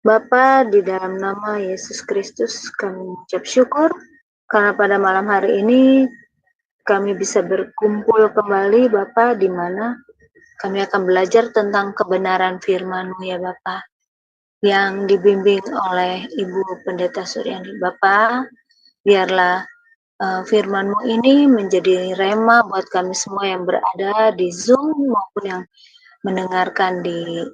Bapa, di dalam nama Yesus Kristus kami mengucap syukur karena pada malam hari ini kami bisa berkumpul kembali Bapa, di mana kami akan belajar tentang kebenaran firman-Mu ya Bapa, yang dibimbing oleh Ibu Pendeta Suryani. Bapa, biarlah firman-Mu ini menjadi rema buat kami semua yang berada di Zoom maupun yang mendengarkan di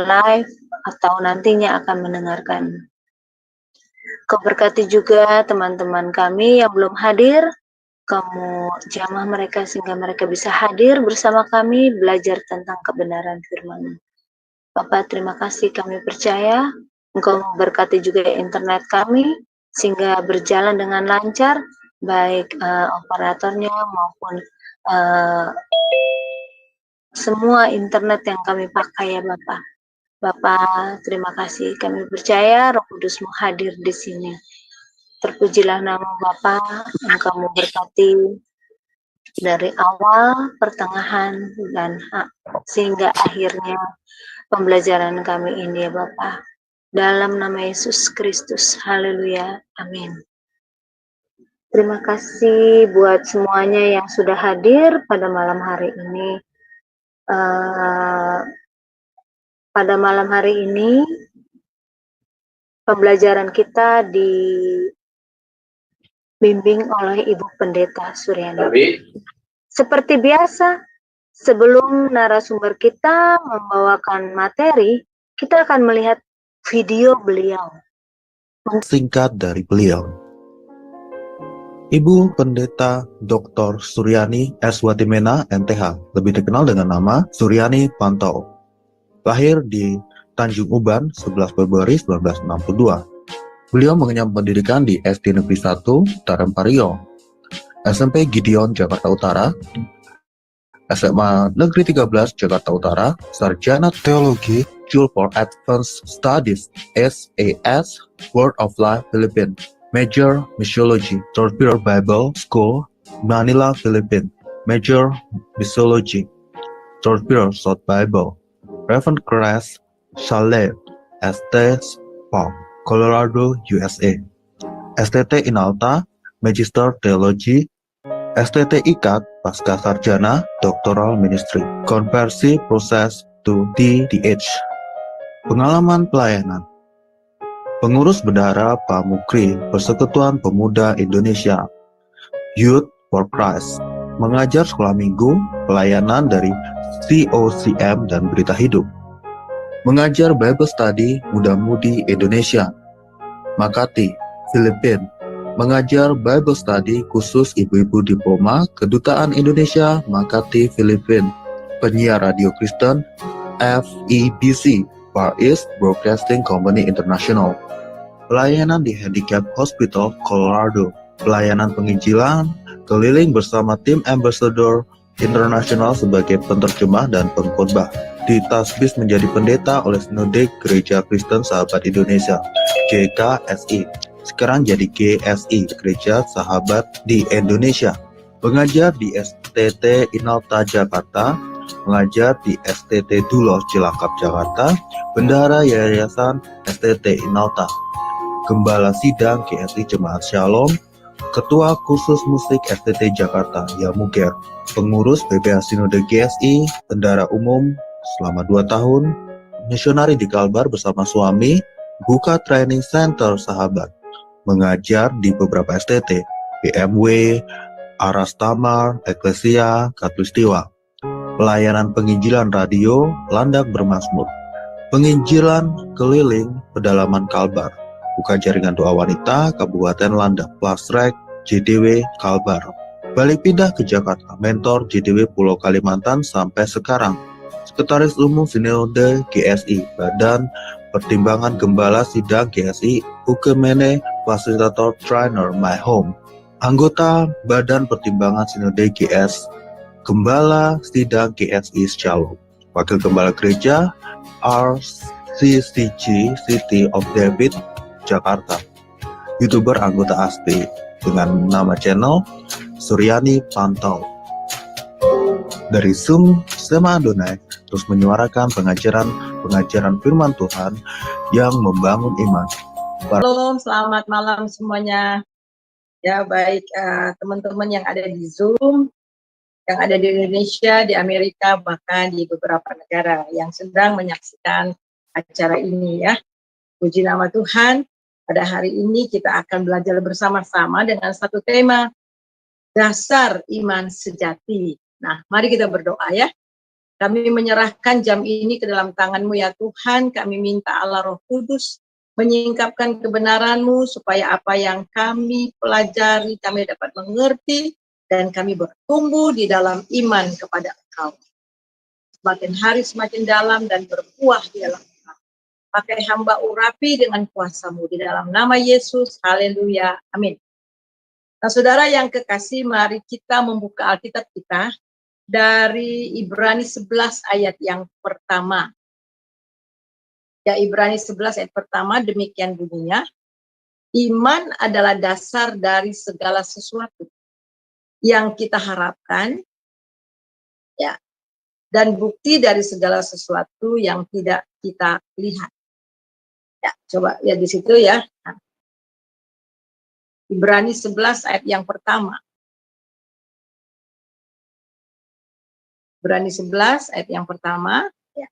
live atau nantinya akan mendengarkan. Kau berkati juga teman-teman kami yang belum hadir, kamu jamah mereka sehingga mereka bisa hadir bersama kami belajar tentang kebenaran firman-Mu. Bapak, terima kasih, kami percaya Engkau memberkati juga internet kami sehingga berjalan dengan lancar, baik operatornya maupun semua internet yang kami pakai ya Bapak. Bapak, terima kasih. Kami percaya Roh Kudus-Mu hadir di sini. Terpujilah nama Bapak, Engkau memberkati dari awal, pertengahan, dan sehingga akhirnya pembelajaran kami ini ya Bapak. Dalam nama Yesus Kristus, haleluya, amin. Terima kasih buat semuanya yang sudah hadir pada malam hari ini. Pada malam hari ini, pembelajaran kita dibimbing oleh Ibu Pendeta Suryani. Seperti biasa, sebelum narasumber kita membawakan materi, kita akan melihat video beliau. Singkat dari beliau. Ibu Pendeta Dr. Suryani S. Watimena, MTH, lebih dikenal dengan nama Suryani Pantau. Lahir di Tanjung Uban 11 Februari 1962. Beliau mengenyam pendidikan di SD Negeri 1 Tarempa Riau, SMP Gideon Jakarta Utara, SMA Negeri 13 Jakarta Utara, Sarjana Teologi School for Advanced Studies SAS Word of Life Philippines, Major Missiology, Torpedo Bible School, Manila, Philippines, Major Missiology, Torpedo South Bible, Raven Crest Chalet, ST Spa, Colorado, USA, STT Inalta, Magister Theology, STT IKAT, Pasca Sarjana, Doctoral Ministry, Konversi Proses to DDH. Pengalaman pelayanan. Pengurus Bendahara Pamukri Persekutuan Pemuda Indonesia, Youth for Christ, mengajar sekolah minggu, pelayanan dari COCM dan Berita Hidup, mengajar Bible Study Muda-Mudi Indonesia, Makati, Filipina, mengajar Bible Study khusus ibu-ibu diploma Kedutaan Indonesia Makati, Filipina, penyiar radio Kristen, FEBC, Far East Broadcasting Company International, pelayanan di Handicap Hospital, Colorado, pelayanan penginjilan, keliling bersama tim Ambassador Internasional sebagai penterjemah dan pengkhotbah. Ditasbis menjadi pendeta oleh Sinode Gereja Kristen Sahabat Indonesia, GKSI. Sekarang jadi GSI, Gereja Sahabat di Indonesia. Mengajar di STT Inalta Jakarta, mengajar di STT Dulos Cilacap Jakarta, bendahara Yayasan STT Inalta, Gembala Sidang GSI Jemaat Shalom, Ketua Kursus Musik STT Jakarta Yamuger, pengurus BPH Sinode GSI, bendahara umum selama 2 tahun, misionari di Kalbar bersama suami, buka training center sahabat, mengajar di beberapa STT, BMW, Aras Tamar, Eklesia, Katulistiwa, pelayanan penginjilan radio, Landak Bermazmur, penginjilan keliling pedalaman Kalbar, buka jaringan doa wanita, Kabupaten Landak, Plasrek, JDW, Kalbar, balik pindah ke Jakarta, mentor JDW Pulau Kalimantan sampai sekarang, Sekretaris Umum Sinode GSI, Badan Pertimbangan Gembala Sidang GSI, Ukemene, Fasilitator Trainer My Home, anggota Badan Pertimbangan Sinode GS, Gembala Sidang GSI Shalom, Wakil Gembala Gereja RCCG City of David, Jakarta, YouTuber anggota ASPI dengan nama channel Suryani Pantau. Dari Zoom Sema Adonai terus menyuarakan pengajaran firman Tuhan yang membangun iman. Halo, selamat malam semuanya. Ya, baik teman-teman yang ada di Zoom, yang ada di Indonesia, di Amerika, bahkan di beberapa negara yang sedang menyaksikan acara ini ya. Puji nama Tuhan, pada hari ini kita akan belajar bersama-sama dengan satu tema, dasar iman sejati. Nah, mari kita berdoa ya. Kami menyerahkan jam ini ke dalam tangan-Mu ya Tuhan. Kami minta Allah Roh Kudus menyingkapkan kebenaran-Mu supaya apa yang kami pelajari kami dapat mengerti dan kami bertumbuh di dalam iman kepada Engkau. Semakin hari semakin dalam dan berbuah di dalam Engkau. Pakai hamba urapi dengan kuasa-Mu di dalam nama Yesus. Haleluya. Amin. Nah, saudara yang kekasih, mari kita membuka Alkitab kita dari Ibrani 11 ayat yang pertama. Ya, Ibrani 11 ayat pertama demikian bunyinya. Iman adalah dasar dari segala sesuatu yang kita harapkan, ya, dan bukti dari segala sesuatu yang tidak kita lihat. Ya, coba lihat di situ ya. Nah, Ibrani 11 ayat yang pertama. Ibrani 11 ayat yang pertama, ya.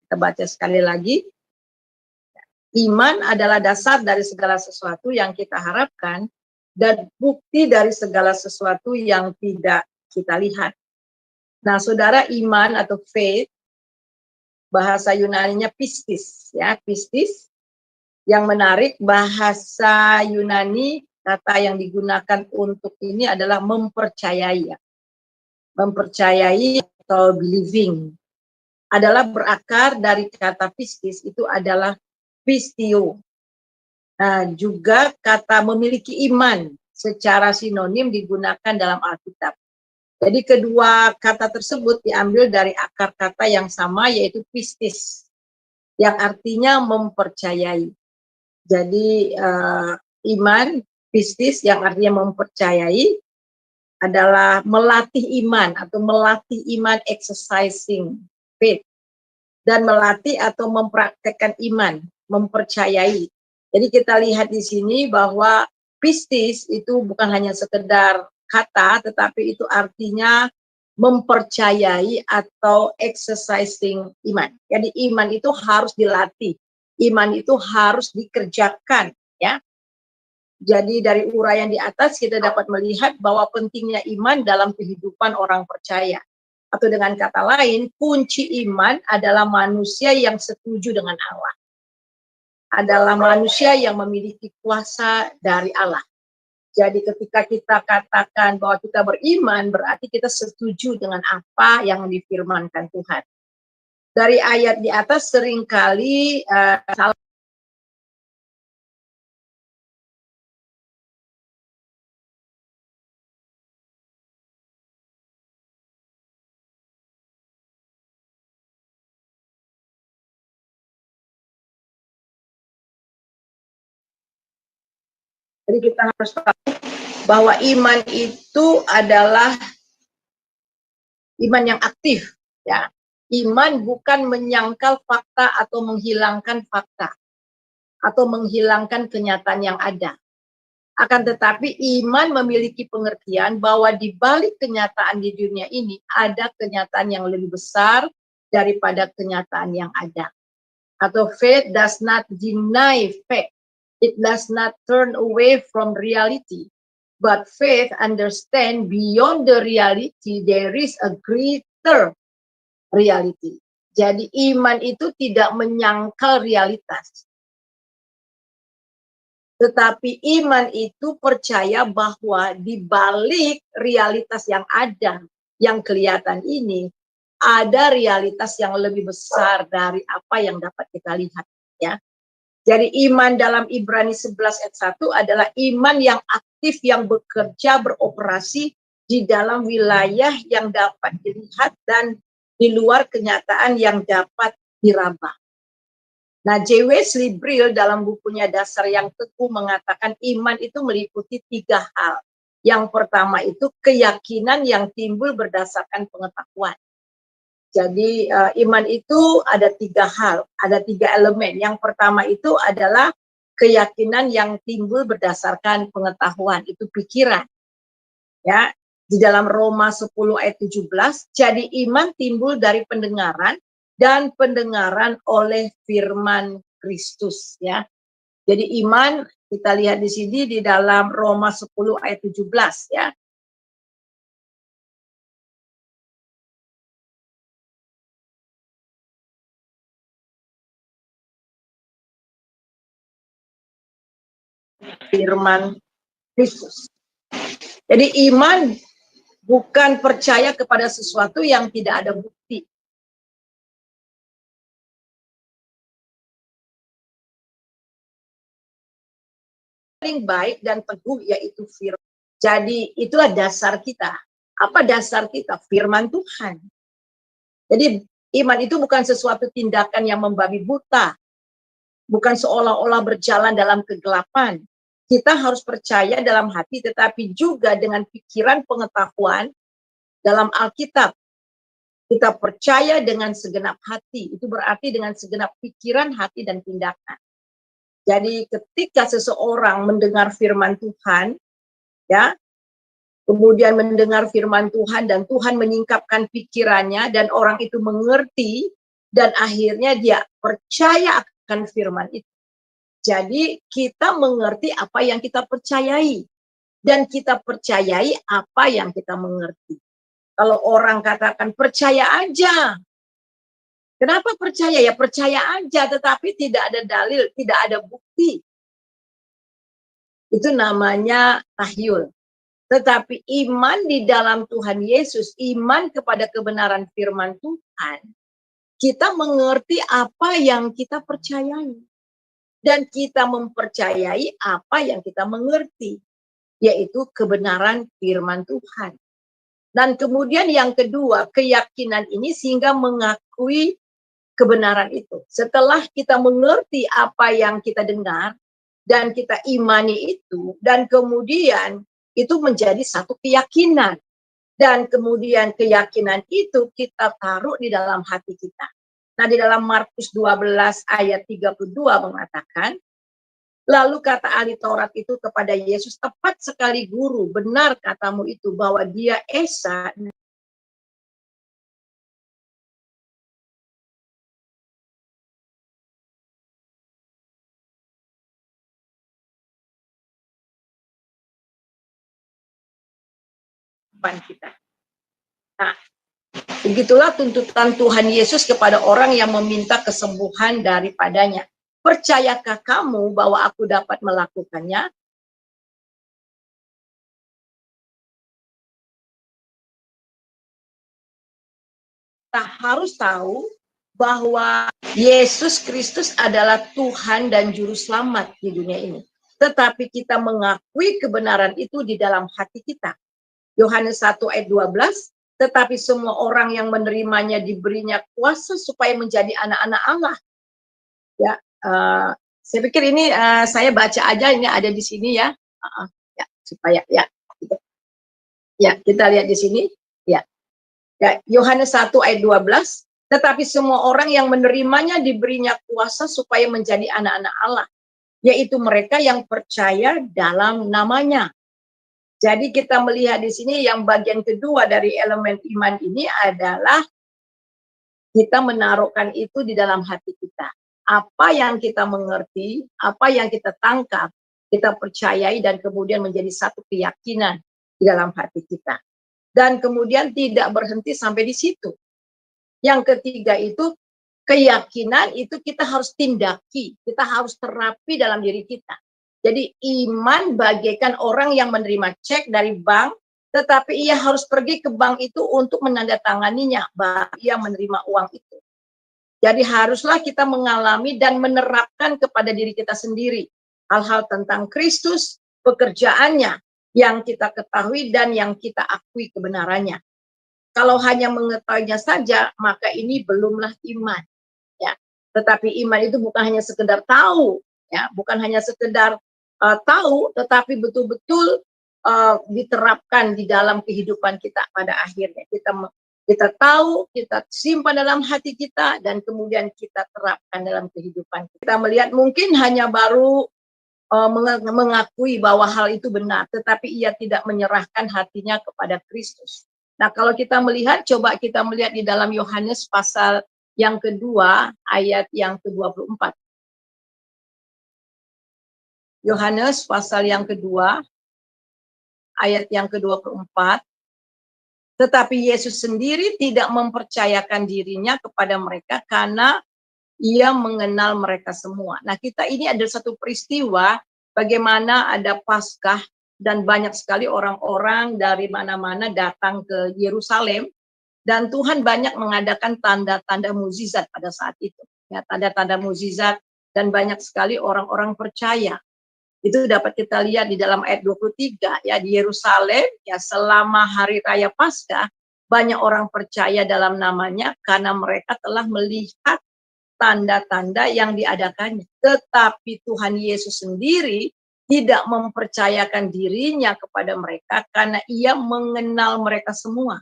Kita baca sekali lagi. Iman adalah dasar dari segala sesuatu yang kita harapkan dan bukti dari segala sesuatu yang tidak kita lihat. Nah, saudara, iman atau faith, bahasa Yunaninya pistis, ya, pistis. Yang menarik, bahasa Yunani, kata yang digunakan untuk ini adalah mempercayai, ya. Mempercayai atau believing adalah berakar dari kata pistis, itu adalah pistio. Nah, juga kata memiliki iman secara sinonim digunakan dalam Alkitab. Jadi kedua kata tersebut diambil dari akar kata yang sama, yaitu pistis, yang artinya mempercayai. Jadi iman, pistis yang artinya mempercayai adalah melatih iman atau melatih iman, exercising faith, dan melatih atau mempraktekkan iman, mempercayai. Jadi kita lihat di sini bahwa pistis itu bukan hanya sekedar kata, tetapi itu artinya mempercayai atau exercising iman. Jadi iman itu harus dilatih, iman itu harus dikerjakan, ya. Jadi dari uraian di atas kita dapat melihat bahwa pentingnya iman dalam kehidupan orang percaya. Atau dengan kata lain, kunci iman adalah manusia yang setuju dengan Allah. Adalah manusia yang memiliki kuasa dari Allah. Jadi ketika kita katakan bahwa kita beriman, berarti kita setuju dengan apa yang difirmankan Tuhan. Dari ayat di atas seringkali salah. Jadi kita harus tahu bahwa iman itu adalah iman yang aktif, ya. Iman bukan menyangkal fakta atau menghilangkan fakta atau menghilangkan kenyataan yang ada. Akan tetapi iman memiliki pengertian bahwa di balik kenyataan di dunia ini ada kenyataan yang lebih besar daripada kenyataan yang ada. Atau faith does not deny fact. It does not turn away from reality. But faith understand beyond the reality there is a greater reality. Jadi iman itu tidak menyangkal realitas. Tetapi iman itu percaya bahwa di balik realitas yang ada, yang kelihatan ini, ada realitas yang lebih besar dari apa yang dapat kita lihat, ya. Jadi iman dalam Ibrani 11 ayat 1 adalah iman yang aktif, yang bekerja, beroperasi di dalam wilayah yang dapat dilihat dan di luar kenyataan yang dapat diraba. Nah, J. Wesley Brill dalam bukunya Dasar yang Teguh mengatakan iman itu meliputi 3 hal. Yang pertama itu keyakinan yang timbul berdasarkan pengetahuan. Jadi iman itu ada 3 hal, ada 3 elemen. Yang pertama itu adalah keyakinan yang timbul berdasarkan pengetahuan, itu pikiran. Ya, di dalam Roma 10 ayat 17, jadi iman timbul dari pendengaran dan pendengaran oleh firman Kristus, ya. Jadi iman kita lihat di sini di dalam Roma 10 ayat 17, ya. Firman Kristus. Jadi iman bukan percaya kepada sesuatu yang tidak ada bukti. Paling baik dan teguh yaitu firman. Jadi itulah dasar kita. Apa dasar kita? Firman Tuhan. Jadi iman itu bukan sesuatu tindakan yang membabi buta. Bukan seolah-olah berjalan dalam kegelapan. Kita harus percaya dalam hati, tetapi juga dengan pikiran pengetahuan dalam Alkitab. Kita percaya dengan segenap hati. Itu berarti dengan segenap pikiran, hati, dan tindakan. Jadi ketika seseorang mendengar firman Tuhan, ya, kemudian mendengar firman Tuhan dan Tuhan menyingkapkan pikirannya dan orang itu mengerti dan akhirnya dia percaya akan firman itu. Jadi kita mengerti apa yang kita percayai dan kita percayai apa yang kita mengerti. Kalau orang katakan percaya aja. Kenapa percaya? Ya percaya aja, tetapi tidak ada dalil, tidak ada bukti. Itu namanya tahyul. Tetapi iman di dalam Tuhan Yesus, iman kepada kebenaran firman Tuhan, kita mengerti apa yang kita percayai. Dan kita mempercayai apa yang kita mengerti, yaitu kebenaran firman Tuhan. Dan kemudian yang kedua, keyakinan ini sehingga mengakui kebenaran itu. Setelah kita mengerti apa yang kita dengar, dan kita imani itu, dan kemudian itu menjadi satu keyakinan. Dan kemudian keyakinan itu kita taruh di dalam hati kita. Nah, di dalam Markus 12 ayat 32 mengatakan, lalu kata ahli Taurat itu kepada Yesus, tepat sekali guru, benar katamu itu bahwa dia Esa. Kita. Nah, begitulah tuntutan Tuhan Yesus kepada orang yang meminta kesembuhan daripadanya. Percayakah kamu bahwa aku dapat melakukannya? Kita harus tahu bahwa Yesus Kristus adalah Tuhan dan Juru Selamat di dunia ini. Tetapi kita mengakui kebenaran itu di dalam hati kita. Yohanes 1 ayat 12, tetapi semua orang yang menerimanya diberinya kuasa supaya menjadi anak-anak Allah. Ya, saya pikir ini saya baca aja, ini ada di sini ya. Ya, supaya ya. Gitu. Ya, kita lihat di sini. Ya. Ya, Yohanes 1 ayat 12, tetapi semua orang yang menerimanya diberinya kuasa supaya menjadi anak-anak Allah, yaitu mereka yang percaya dalam namanya. Jadi kita melihat di sini yang bagian kedua dari elemen iman ini adalah kita menaruhkan itu di dalam hati kita. Apa yang kita mengerti, apa yang kita tangkap, kita percayai dan kemudian menjadi satu keyakinan di dalam hati kita. Dan kemudian tidak berhenti sampai di situ. Yang ketiga itu keyakinan itu kita harus tindaki, kita harus terapi dalam diri kita. Jadi iman bagaikan orang yang menerima cek dari bank, tetapi ia harus pergi ke bank itu untuk menandatanganinya, bahwa ia menerima uang itu. Jadi haruslah kita mengalami dan menerapkan kepada diri kita sendiri hal-hal tentang Kristus, pekerjaannya yang kita ketahui dan yang kita akui kebenarannya. Kalau hanya mengetahuinya saja, maka ini belumlah iman. Ya. Tetapi iman itu bukan hanya sekedar tahu, ya, bukan hanya sekedar tahu, tetapi betul-betul diterapkan di dalam kehidupan kita pada akhirnya. Kita Kita tahu, kita simpan dalam hati kita, dan kemudian kita terapkan dalam kehidupan. Kita melihat mungkin hanya baru mengakui bahwa hal itu benar, tetapi ia tidak menyerahkan hatinya kepada Kristus. Nah, kalau kita melihat, coba kita melihat di dalam Yohanes pasal yang kedua, ayat yang ke-24. Yohanes pasal yang kedua, ayat yang ke-24. Tetapi Yesus sendiri tidak mempercayakan dirinya kepada mereka karena ia mengenal mereka semua. Nah, kita ini ada satu peristiwa bagaimana ada Paskah dan banyak sekali orang-orang dari mana-mana datang ke Yerusalem, dan Tuhan banyak mengadakan tanda-tanda mukjizat pada saat itu. Ya, tanda-tanda mukjizat, dan banyak sekali orang-orang percaya. Itu dapat kita lihat di dalam ayat 23 ya, di Yerusalem ya, selama hari raya Paskah banyak orang percaya dalam namanya karena mereka telah melihat tanda-tanda yang diadakannya. Tetapi Tuhan Yesus sendiri tidak mempercayakan dirinya kepada mereka karena ia mengenal mereka semua.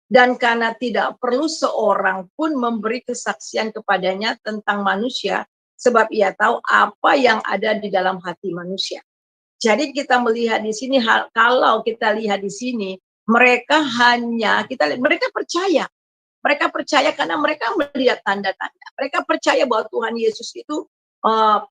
Dan karena tidak perlu seorang pun memberi kesaksian kepadanya tentang manusia, sebab ia tahu apa yang ada di dalam hati manusia. Jadi kita melihat di sini, kalau kita lihat di sini, mereka percaya. Mereka percaya karena mereka melihat tanda-tanda. Mereka percaya bahwa Tuhan Yesus itu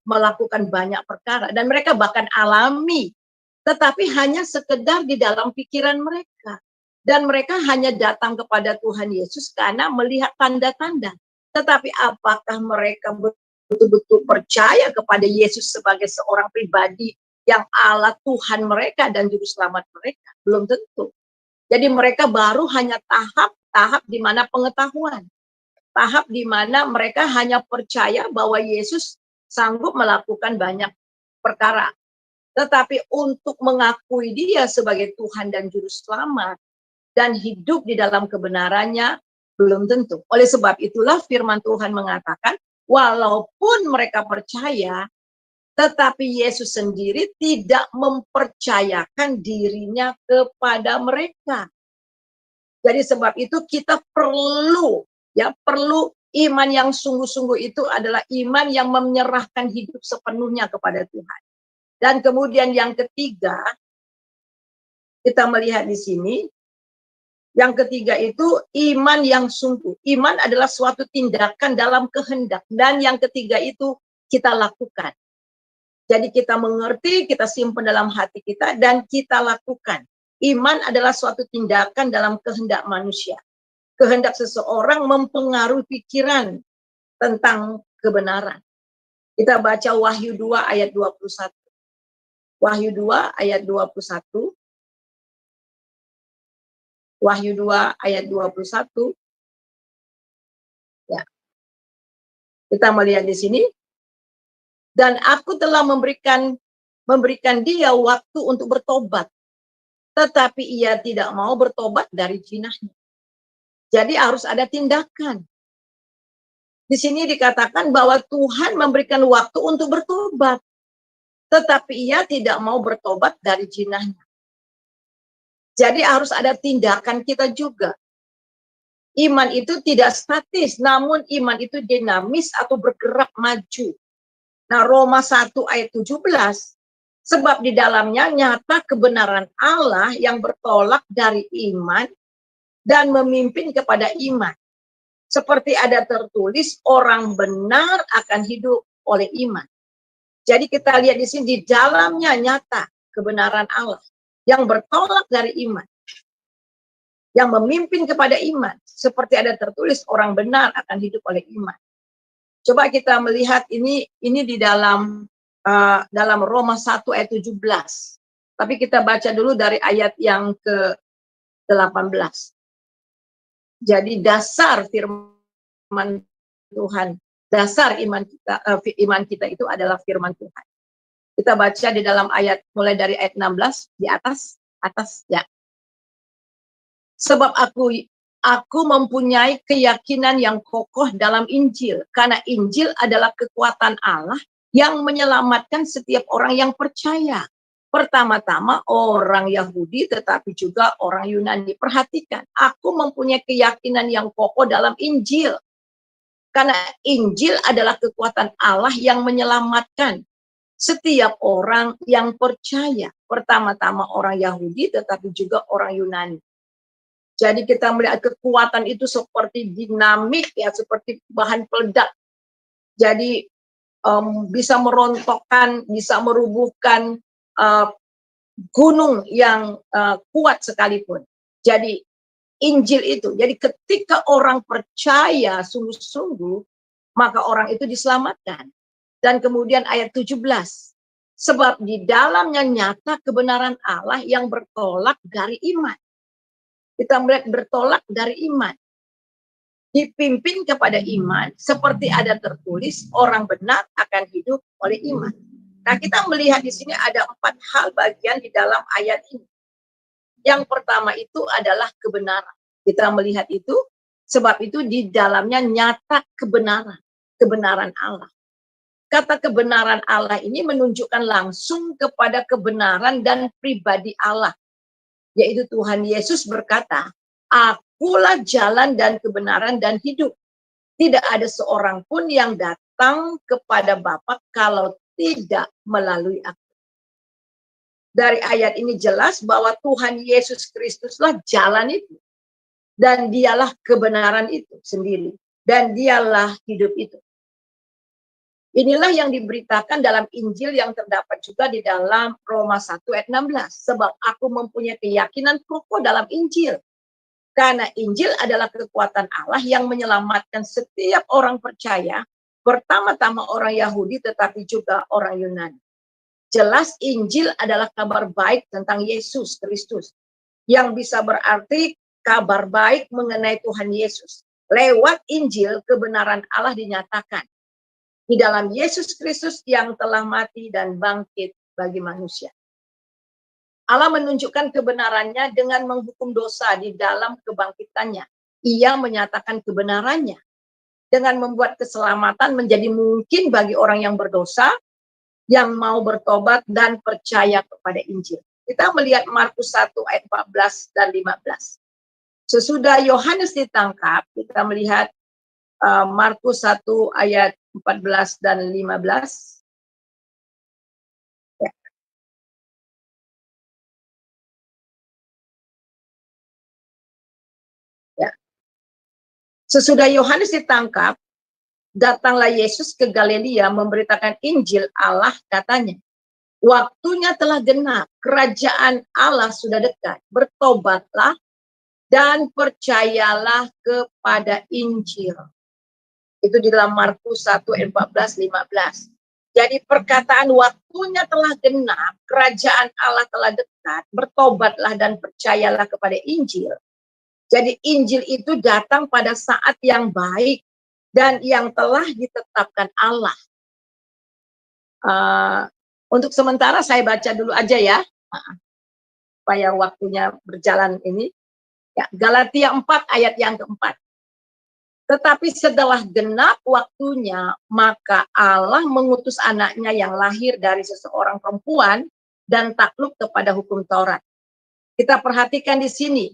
melakukan banyak perkara. Dan mereka bahkan alami. Tetapi hanya sekedar di dalam pikiran mereka. Dan mereka hanya datang kepada Tuhan Yesus karena melihat tanda-tanda. Tetapi apakah mereka betul-betul percaya kepada Yesus sebagai seorang pribadi yang Allah Tuhan mereka dan Juru Selamat mereka? Belum tentu. Jadi mereka baru hanya tahap di mana pengetahuan. Tahap di mana mereka hanya percaya bahwa Yesus sanggup melakukan banyak perkara. Tetapi untuk mengakui dia sebagai Tuhan dan Juru Selamat dan hidup di dalam kebenarannya, belum tentu. Oleh sebab itulah firman Tuhan mengatakan, walaupun mereka percaya, tetapi Yesus sendiri tidak mempercayakan dirinya kepada mereka. Jadi sebab itu kita perlu iman yang sungguh-sungguh. Itu adalah iman yang menyerahkan hidup sepenuhnya kepada Tuhan. Dan kemudian yang ketiga, kita melihat di sini, yang ketiga itu iman yang sungguh. Iman adalah suatu tindakan dalam kehendak, dan yang ketiga itu kita lakukan. Jadi kita mengerti, kita simpan dalam hati kita, dan kita lakukan. Iman adalah suatu tindakan dalam kehendak manusia. Kehendak seseorang mempengaruhi pikiran tentang kebenaran. Kita baca Wahyu 2 ayat 21. Wahyu 2 ayat 21. Wahyu 2 ayat 21. Ya. Kita melihat di sini. Dan aku telah memberikan dia waktu untuk bertobat. Tetapi ia tidak mau bertobat dari jinahnya. Jadi harus ada tindakan. Di sini dikatakan bahwa Tuhan memberikan waktu untuk bertobat. Tetapi ia tidak mau bertobat dari jinahnya. Jadi harus ada tindakan kita juga. Iman itu tidak statis, namun iman itu dinamis atau bergerak maju. Nah, Roma 1 ayat 17. Sebab di dalamnya nyata kebenaran Allah yang bertolak dari iman dan memimpin kepada iman. Seperti ada tertulis, orang benar akan hidup oleh iman. Jadi kita lihat di sini, di dalamnya nyata kebenaran Allah yang bertolak dari iman, yang memimpin kepada iman. Seperti ada tertulis, orang benar akan hidup oleh iman. Coba kita melihat ini di dalam Roma 1 ayat 17. Tapi kita baca dulu dari ayat yang ke-18. Jadi dasar firman Tuhan, dasar iman kita itu adalah firman Tuhan. Kita baca di dalam ayat, mulai dari ayat 16 di atas ya. Sebab aku mempunyai keyakinan yang kokoh dalam Injil, karena Injil adalah kekuatan Allah yang menyelamatkan setiap orang yang percaya. Pertama-tama orang Yahudi tetapi juga orang Yunani. Perhatikan, aku mempunyai keyakinan yang kokoh dalam Injil. Karena Injil adalah kekuatan Allah yang menyelamatkan setiap orang yang percaya. Pertama-tama orang Yahudi tetapi juga orang Yunani. Jadi kita melihat kekuatan itu seperti dinamik ya, seperti bahan peledak. Jadi bisa merontokkan, bisa merubuhkan gunung yang kuat sekalipun. Jadi Injil itu, jadi ketika orang percaya sungguh-sungguh, maka orang itu diselamatkan. Dan kemudian ayat 17, sebab di dalamnya nyata kebenaran Allah yang bertolak dari iman. Kita melihat bertolak dari iman. Dipimpin kepada iman, seperti ada tertulis, orang benar akan hidup oleh iman. Nah, kita melihat di sini ada 4 hal bagian di dalam ayat ini. Yang pertama itu adalah kebenaran. Kita melihat itu, sebab itu di dalamnya nyata kebenaran, kebenaran Allah. Kata kebenaran Allah ini menunjukkan langsung kepada kebenaran dan pribadi Allah. Yaitu Tuhan Yesus berkata, Akulah jalan dan kebenaran dan hidup. Tidak ada seorang pun yang datang kepada Bapa kalau tidak melalui aku. Dari ayat ini jelas bahwa Tuhan Yesus Kristuslah jalan itu. Dan dialah kebenaran itu sendiri. Dan dialah hidup itu. Inilah yang diberitakan dalam Injil yang terdapat juga di dalam Roma 1 ayat 16. Sebab aku mempunyai keyakinan kokoh dalam Injil. Karena Injil adalah kekuatan Allah yang menyelamatkan setiap orang percaya, pertama-tama orang Yahudi tetapi juga orang Yunani. Jelas Injil adalah kabar baik tentang Yesus Kristus, yang bisa berarti kabar baik mengenai Tuhan Yesus. Lewat Injil kebenaran Allah dinyatakan di dalam Yesus Kristus yang telah mati dan bangkit bagi manusia. Allah menunjukkan kebenarannya dengan menghukum dosa di dalam kebangkitannya. Ia menyatakan kebenarannya dengan membuat keselamatan menjadi mungkin bagi orang yang berdosa, yang mau bertobat dan percaya kepada Injil. Kita melihat Markus 1 ayat 14 dan 15. Sesudah Yohanes ditangkap, kita melihat Markus 1 ayat 14 dan 15. Sesudah Yohanes ditangkap, datanglah Yesus ke Galilea memberitakan Injil Allah, katanya, waktunya telah genap, kerajaan Allah sudah dekat, bertobatlah dan percayalah kepada Injil. Itu di dalam Markus 1 ayat 14-15. Jadi perkataan waktunya telah genap, kerajaan Allah telah dekat, bertobatlah dan percayalah kepada Injil. Jadi Injil itu datang pada saat yang baik dan yang telah ditetapkan Allah. Untuk sementara saya baca dulu aja ya, supaya waktunya berjalan ini. Ya, Galatia 4 ayat yang keempat. Tetapi setelah genap waktunya, maka Allah mengutus anaknya yang lahir dari seseorang perempuan dan takluk kepada hukum Taurat. Kita perhatikan di sini.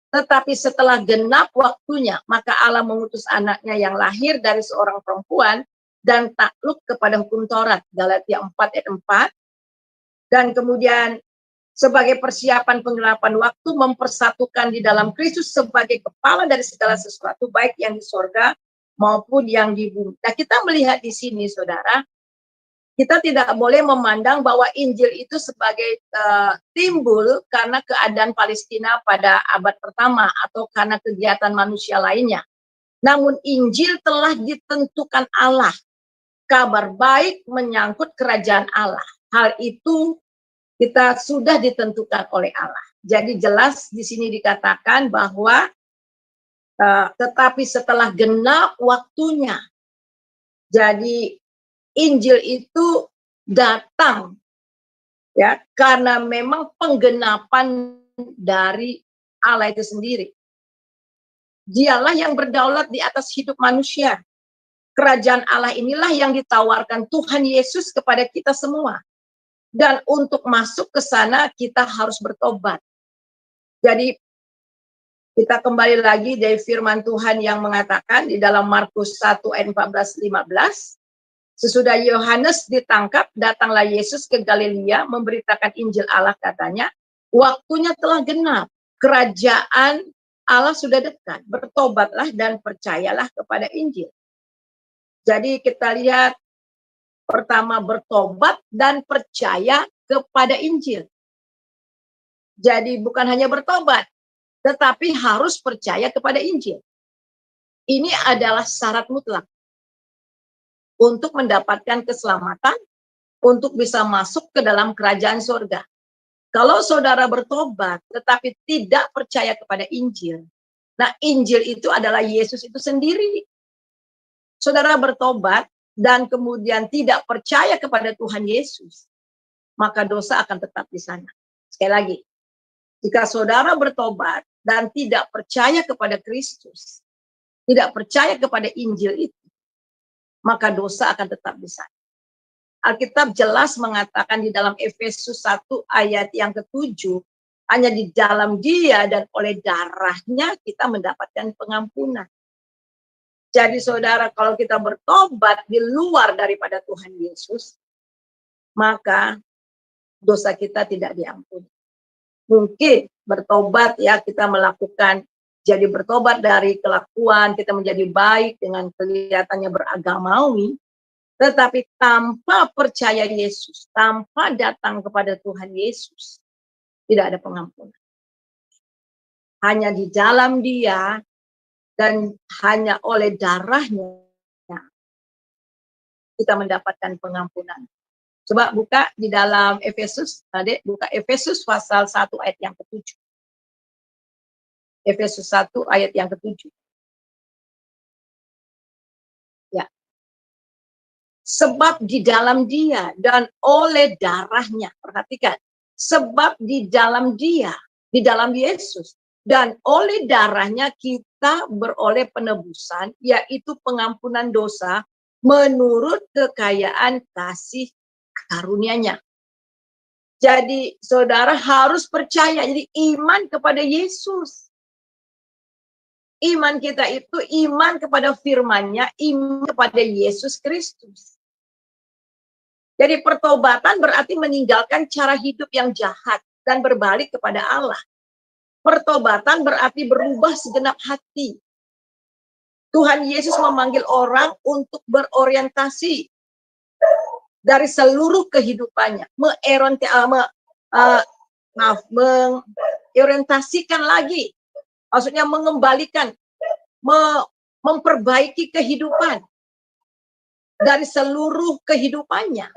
Tetapi setelah genap waktunya, maka Allah mengutus anaknya yang lahir dari seorang perempuan dan takluk kepada hukum Taurat. Galatia 4 ayat 4. Dan kemudian sebagai persiapan penggelapan waktu mempersatukan di dalam Kristus sebagai kepala dari segala sesuatu, baik yang di sorga maupun yang di bumi. Nah, kita melihat di sini, saudara, kita tidak boleh memandang bahwa Injil itu sebagai timbul karena keadaan Palestina pada abad pertama atau karena kegiatan manusia lainnya. Namun Injil telah ditentukan Allah. Kabar baik menyangkut kerajaan Allah. Hal itu kita sudah ditentukan oleh Allah. Jadi jelas di sini dikatakan bahwa tetapi setelah genap waktunya. Jadi Injil itu datang ya karena memang penggenapan dari Allah itu sendiri. Dialah yang berdaulat di atas hidup manusia. Kerajaan Allah inilah yang ditawarkan Tuhan Yesus kepada kita semua. Dan untuk masuk ke sana kita harus bertobat. Jadi kita kembali lagi dari firman Tuhan yang mengatakan di dalam Markus 1 ayat 14-15. Sesudah Yohanes ditangkap, datanglah Yesus ke Galilea memberitakan Injil Allah, katanya, waktunya telah genap, kerajaan Allah sudah dekat, bertobatlah dan percayalah kepada Injil. Jadi kita lihat pertama bertobat dan percaya kepada Injil. Jadi bukan hanya bertobat, tetapi harus percaya kepada Injil. Ini adalah syarat mutlak untuk mendapatkan keselamatan, untuk bisa masuk ke dalam kerajaan surga. Kalau saudara bertobat tetapi tidak percaya kepada Injil, nah Injil itu adalah Yesus itu sendiri. Saudara bertobat dan kemudian tidak percaya kepada Tuhan Yesus, maka dosa akan tetap di sana. Sekali lagi, jika saudara bertobat dan tidak percaya kepada Kristus, tidak percaya kepada Injil itu, maka dosa akan tetap di sana. Alkitab jelas mengatakan di dalam Efesus 1 ayat yang ke-7, hanya di dalam Dia dan oleh darahnya kita mendapatkan pengampunan. Jadi saudara, kalau kita bertobat di luar daripada Tuhan Yesus, maka dosa kita tidak diampuni. Mungkin bertobat ya, kita melakukan, jadi bertobat dari kelakuan, kita menjadi baik dengan kelihatannya beragamawi, tetapi tanpa percaya Yesus, tanpa datang kepada Tuhan Yesus, tidak ada pengampunan. Hanya di dalam Dia dan hanya oleh darahnya kita mendapatkan pengampunan. Coba buka di dalam Efesus, Adik, buka Efesus pasal 1 ayat yang ke-7. Efesus 1 ayat yang ke-7. Ya. Sebab di dalam Dia dan oleh darahnya, perhatikan, sebab di dalam Dia, di dalam Yesus, dan oleh darahnya kita beroleh penebusan, yaitu pengampunan dosa menurut kekayaan kasih karunia-Nya. Jadi saudara harus percaya, jadi iman kepada Yesus. Iman kita itu iman kepada firman-Nya, iman kepada Yesus Kristus. Jadi pertobatan berarti meninggalkan cara hidup yang jahat dan berbalik kepada Allah. Pertobatan berarti berubah segenap hati. Tuhan Yesus memanggil orang untuk berorientasi dari seluruh kehidupannya, mengorientasikan lagi, maksudnya mengembalikan, memperbaiki kehidupan dari seluruh kehidupannya.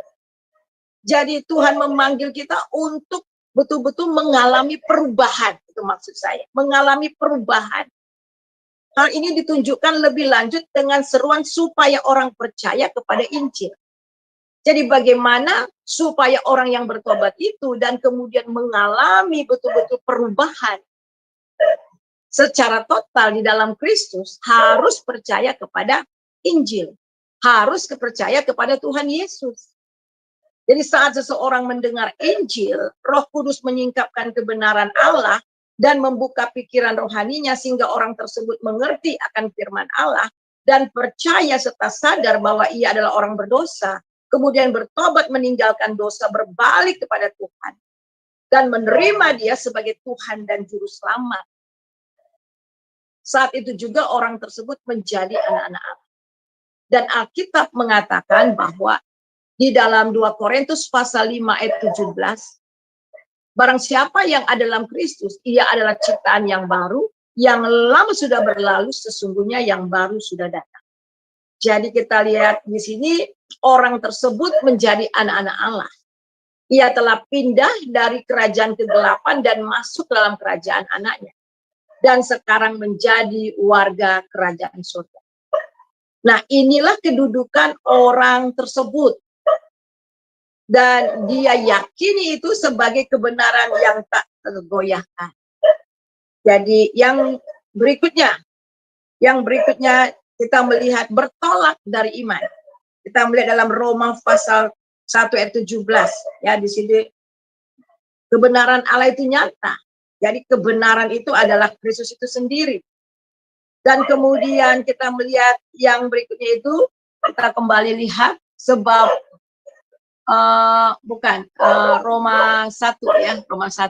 Jadi Tuhan memanggil kita untuk betul-betul mengalami perubahan, itu maksud saya, mengalami perubahan. Hal ini ditunjukkan lebih lanjut dengan seruan supaya orang percaya kepada Injil. Jadi bagaimana supaya orang yang bertobat itu dan kemudian mengalami betul-betul perubahan secara total di dalam Kristus, harus percaya kepada Injil, harus percaya kepada Tuhan Yesus. Jadi saat seseorang mendengar Injil, Roh Kudus menyingkapkan kebenaran Allah dan membuka pikiran rohaninya sehingga orang tersebut mengerti akan firman Allah dan percaya serta sadar bahwa ia adalah orang berdosa, kemudian bertobat meninggalkan dosa, berbalik kepada Tuhan dan menerima Dia sebagai Tuhan dan Juru Selamat. Saat itu juga orang tersebut menjadi anak-anak Allah. Dan Alkitab mengatakan bahwa di dalam 2 Korintus pasal 5 ayat 17, barang siapa yang ada dalam Kristus, ia adalah ciptaan yang baru, yang lama sudah berlalu, sesungguhnya yang baru sudah datang. Jadi kita lihat di sini, orang tersebut menjadi anak-anak Allah. Ia telah pindah dari kerajaan kegelapan dan masuk dalam kerajaan anaknya. Dan sekarang menjadi warga kerajaan surga. Nah, inilah kedudukan orang tersebut. Dan dia yakini itu sebagai kebenaran yang tak tergoyahkan. Jadi yang berikutnya kita melihat bertolak dari iman. Kita melihat dalam Roma pasal 1 ayat 17 ya, di sini kebenaran Allah itu nyata. Jadi kebenaran itu adalah Kristus itu sendiri. Dan kemudian kita melihat yang berikutnya itu, kita kembali lihat sebab Roma 1 ya, Roma 1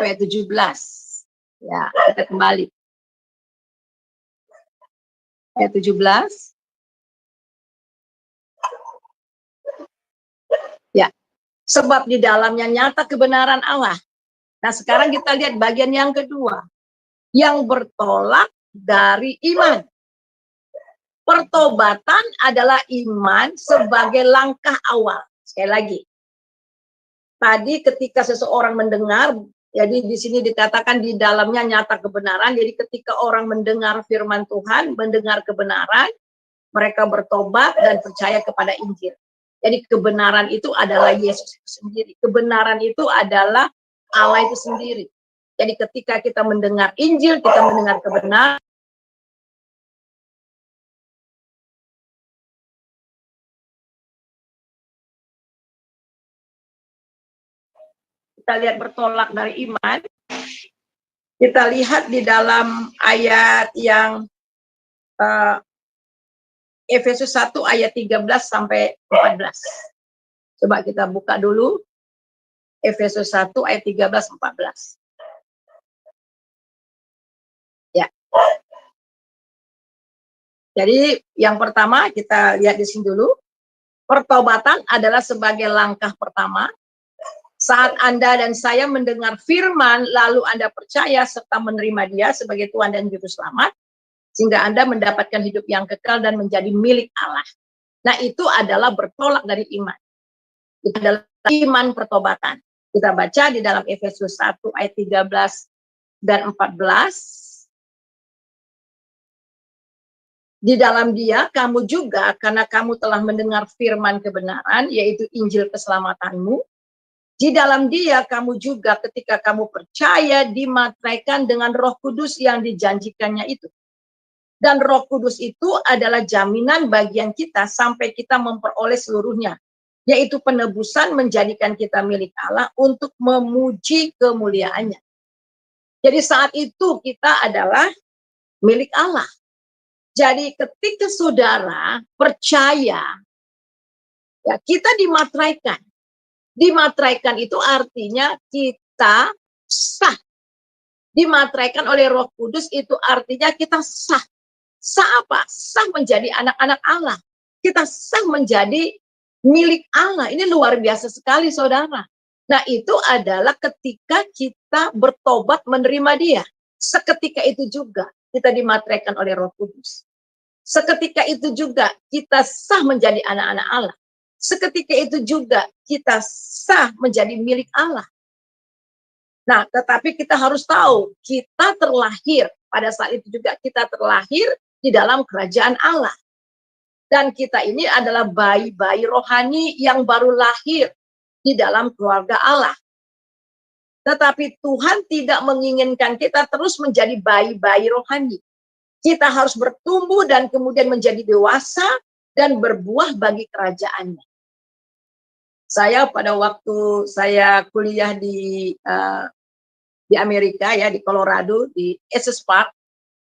ayat 17. Ya, kita kembali. Ayat 17. Ya, sebab di dalamnya nyata kebenaran Allah. Nah, sekarang kita lihat bagian yang kedua, yang bertolak dari iman. Pertobatan adalah iman sebagai langkah awal. Sekali lagi, tadi ketika seseorang mendengar, jadi di sini dikatakan di dalamnya nyata kebenaran. Jadi ketika orang mendengar firman Tuhan, mendengar kebenaran, mereka bertobat dan percaya kepada Injil. Jadi kebenaran itu adalah Yesus itu sendiri. Kebenaran itu adalah Allah itu sendiri. Jadi ketika kita mendengar Injil, kita mendengar kebenaran, kita lihat bertolak dari iman. Kita lihat di dalam ayat yang Efesus 1 ayat 13 sampai 14. Coba kita buka dulu. Efesus 1 ayat 13 14. Ya. Jadi yang pertama kita lihat di sini dulu. Pertobatan adalah sebagai langkah pertama. Saat Anda dan saya mendengar firman, lalu Anda percaya serta menerima Dia sebagai Tuhan dan Juru Selamat, sehingga Anda mendapatkan hidup yang kekal dan menjadi milik Allah. Nah, itu adalah bertolak dari iman. Itu adalah iman pertobatan. Kita baca di dalam Efesus 1 ayat 13 dan 14. Di dalam Dia kamu juga, karena kamu telah mendengar firman kebenaran, yaitu Injil keselamatanmu. Di dalam Dia kamu juga ketika kamu percaya dimateraikan dengan Roh Kudus yang dijanjikannya itu. Dan Roh Kudus itu adalah jaminan bagian kita sampai kita memperoleh seluruhnya, yaitu penebusan menjadikan kita milik Allah untuk memuji kemuliaannya. Jadi saat itu kita adalah milik Allah. Jadi ketika saudara percaya, ya kita dimateraikan. Dimateraikan itu artinya kita sah. Dimateraikan oleh Roh Kudus itu artinya kita sah. Sah apa? Sah menjadi anak-anak Allah. Kita sah menjadi milik Allah. Ini luar biasa sekali, saudara. Nah, itu adalah ketika kita bertobat menerima Dia. Seketika itu juga kita dimateraikan oleh Roh Kudus. Seketika itu juga kita sah menjadi anak-anak Allah. Seketika itu juga kita sah menjadi milik Allah. Nah, tetapi kita harus tahu, kita terlahir, pada saat itu juga kita terlahir di dalam kerajaan Allah. Dan kita ini adalah bayi-bayi rohani yang baru lahir di dalam keluarga Allah. Tetapi Tuhan tidak menginginkan kita terus menjadi bayi-bayi rohani. Kita harus bertumbuh dan kemudian menjadi dewasa dan berbuah bagi kerajaannya. Saya pada waktu saya kuliah di Amerika ya, di Colorado, di Estes Park.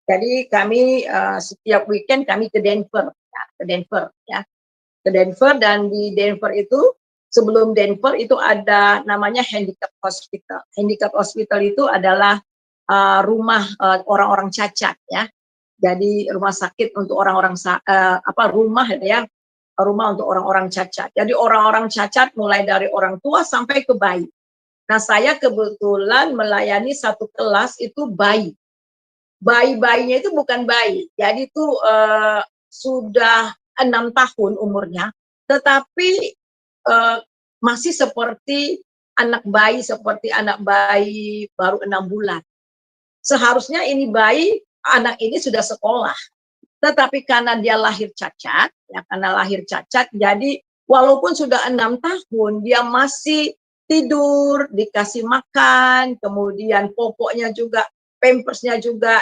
Jadi kami setiap weekend kami ke Denver ya. Ke Denver, dan di Denver itu sebelum Denver itu ada namanya Handicap Hospital. Handicap Hospital itu adalah rumah orang-orang cacat ya. Jadi rumah sakit untuk orang-orang rumah ya. Rumah untuk orang-orang cacat. Jadi orang-orang cacat mulai dari orang tua sampai ke bayi. Nah, saya kebetulan melayani satu kelas itu bayi. Bayi-bayinya itu bukan bayi. Jadi itu sudah 6 tahun umurnya, tetapi masih seperti anak bayi baru 6 bulan. Seharusnya ini anak ini sudah sekolah. Tetapi karena dia lahir cacat, jadi walaupun sudah 6 tahun, dia masih tidur, dikasih makan, kemudian popoknya juga, pampersnya juga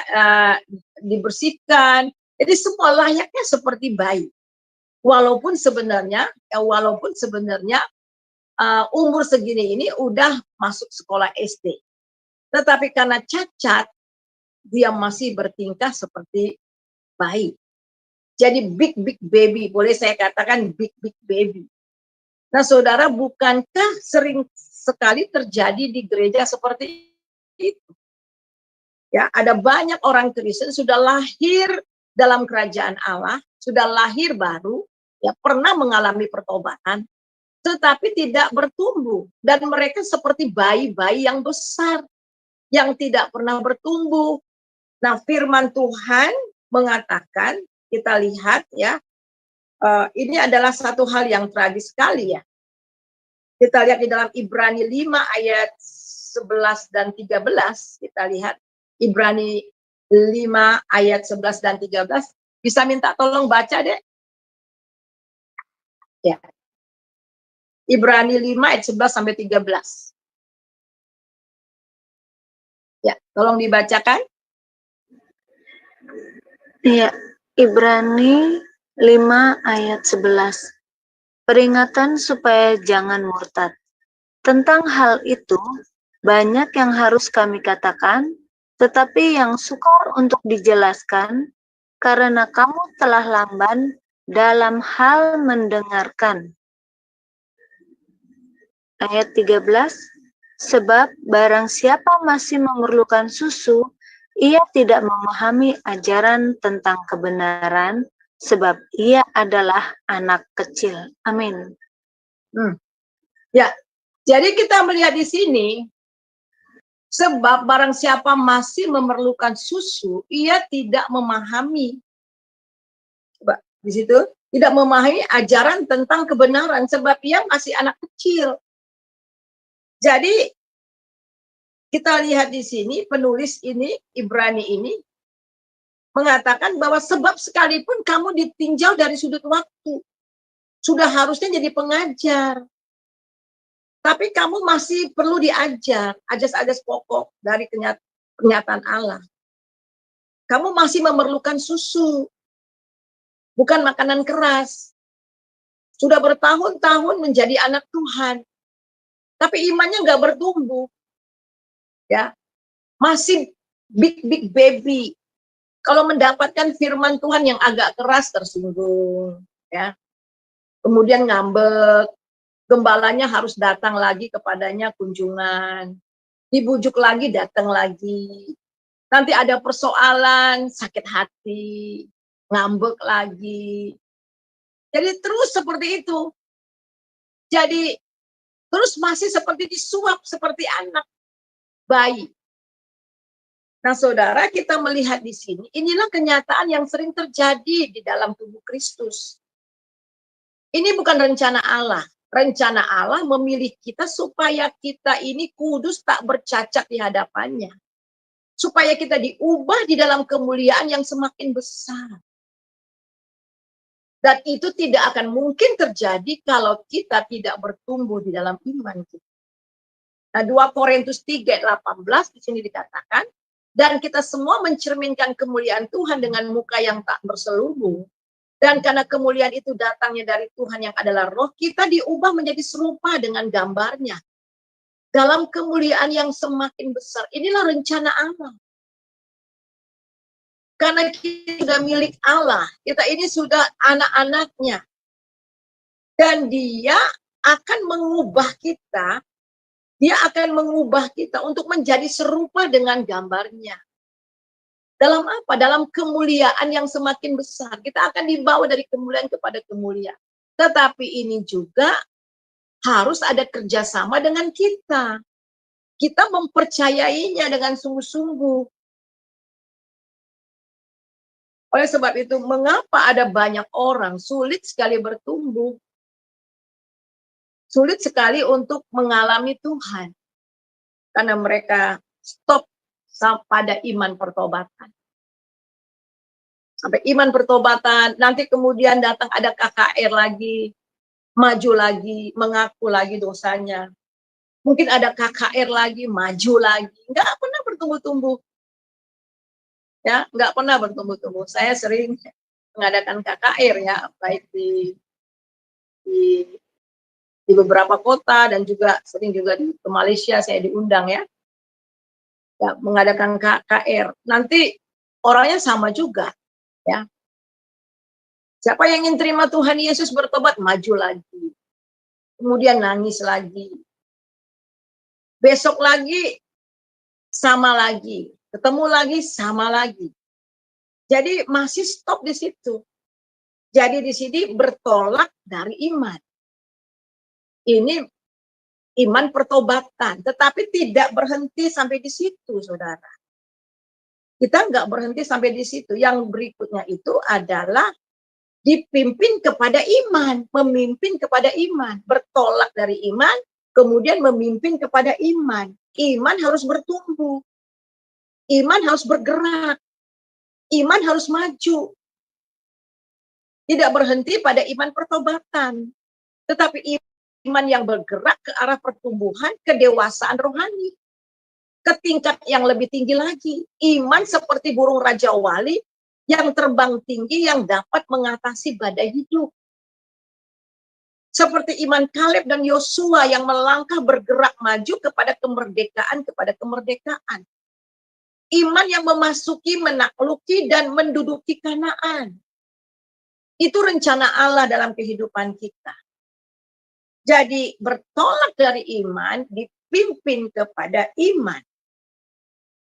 dibersihkan. Jadi semua layaknya seperti bayi. Walaupun sebenarnya umur segini ini udah masuk sekolah SD. Tetapi karena cacat, dia masih bertingkah seperti bayi. Jadi big baby, boleh saya katakan big baby. Nah, saudara, bukankah sering sekali terjadi di gereja seperti itu? Ya, ada banyak orang Kristen sudah lahir dalam kerajaan Allah, sudah lahir baru, ya pernah mengalami pertobatan, tetapi tidak bertumbuh. Dan mereka seperti bayi-bayi yang besar, yang tidak pernah bertumbuh. Nah, firman Tuhan mengatakan, kita lihat ya, ini adalah satu hal yang tragis sekali ya. Kita lihat di dalam Ibrani 5 ayat 11 dan 13, kita lihat Ibrani 5 ayat 11 dan 13, bisa minta tolong baca deh. Ya. Ibrani 5 ayat 11 sampai 13. Ya, tolong dibacakan. Iya, Ibrani 5 ayat 11. Peringatan supaya jangan murtad. Tentang hal itu, banyak yang harus kami katakan, tetapi yang sukar untuk dijelaskan, karena kamu telah lamban dalam hal mendengarkan. Ayat 13, sebab barang siapa masih memerlukan susu, ia tidak memahami ajaran tentang kebenaran, sebab ia adalah anak kecil. Amin. Ya, jadi kita melihat di sini, sebab barang siapa masih memerlukan susu, ia tidak memahami. Coba di situ, tidak memahami ajaran tentang kebenaran, sebab ia masih anak kecil. Jadi kita lihat di sini, penulis ini, Ibrani ini, mengatakan bahwa sebab sekalipun kamu ditinjau dari sudut waktu, sudah harusnya jadi pengajar, tapi kamu masih perlu diajar, ajas-ajas pokok dari kenyataan Allah. Kamu masih memerlukan susu, bukan makanan keras. Sudah bertahun-tahun menjadi anak Tuhan, tapi imannya nggak bertumbuh. Ya, masih big baby. Kalau mendapatkan firman Tuhan yang agak keras tersinggung, ya. Kemudian ngambek, gembalanya harus datang lagi kepadanya kunjungan. Dibujuk lagi, datang lagi. Nanti ada persoalan, sakit hati, ngambek lagi. Jadi terus seperti itu. Jadi terus masih seperti disuap, seperti anak bayi. Nah, saudara, kita melihat di sini, inilah kenyataan yang sering terjadi di dalam tubuh Kristus. Ini bukan rencana Allah. Rencana Allah memilih kita supaya kita ini kudus, tak bercacat di hadapannya. Supaya kita diubah di dalam kemuliaan yang semakin besar. Dan itu tidak akan mungkin terjadi kalau kita tidak bertumbuh di dalam iman kita. Nah, 2 Korintus 3:18 di sini dikatakan, dan kita semua mencerminkan kemuliaan Tuhan dengan muka yang tak berselubung. Dan karena kemuliaan itu datangnya dari Tuhan yang adalah roh, kita diubah menjadi serupa dengan gambarnya. Dalam kemuliaan yang semakin besar. Inilah rencana Allah. Karena kita sudah milik Allah. Kita ini sudah anak-anaknya. Dan dia akan mengubah kita. Dia akan mengubah kita untuk menjadi serupa dengan gambarnya. Dalam apa? Dalam kemuliaan yang semakin besar. Kita akan dibawa dari kemuliaan kepada kemuliaan. Tetapi ini juga harus ada kerjasama dengan kita. Kita mempercayainya dengan sungguh-sungguh. Oleh sebab itu, mengapa ada banyak orang sulit sekali bertumbuh? Sulit sekali untuk mengalami Tuhan. Karena mereka stop pada iman pertobatan. Sampai iman pertobatan, nanti kemudian datang ada KKR lagi, maju lagi, mengaku lagi dosanya. Mungkin ada KKR lagi, maju lagi. Nggak pernah bertumbuh-tumbuh. Ya, nggak pernah bertumbuh-tumbuh. Saya sering mengadakan KKR ya, baik di di beberapa kota dan juga sering juga ke Malaysia saya diundang ya, mengadakan KKR. Nanti orangnya sama juga ya. Siapa yang ingin terima Tuhan Yesus bertobat, maju lagi. Kemudian nangis lagi. Besok lagi sama lagi, ketemu lagi sama lagi. Jadi masih stop di situ. Jadi di sini bertolak dari iman. Ini iman pertobatan, tetapi tidak berhenti sampai di situ, saudara. Kita nggak berhenti sampai di situ. Yang berikutnya itu adalah dipimpin kepada iman, memimpin kepada iman, bertolak dari iman, kemudian memimpin kepada iman. Iman harus bertumbuh, iman harus bergerak, iman harus maju. Tidak berhenti pada iman pertobatan, tetapi iman yang bergerak ke arah pertumbuhan, kedewasaan rohani, ke tingkat yang lebih tinggi lagi. Iman seperti burung Raja Wali yang terbang tinggi, yang dapat mengatasi badai hidup. Seperti iman Kaleb dan Yosua yang melangkah bergerak maju kepada kemerdekaan. Iman yang memasuki, menakluki, dan menduduki Kanaan. Itu rencana Allah dalam kehidupan kita. Jadi bertolak dari iman, dipimpin kepada iman.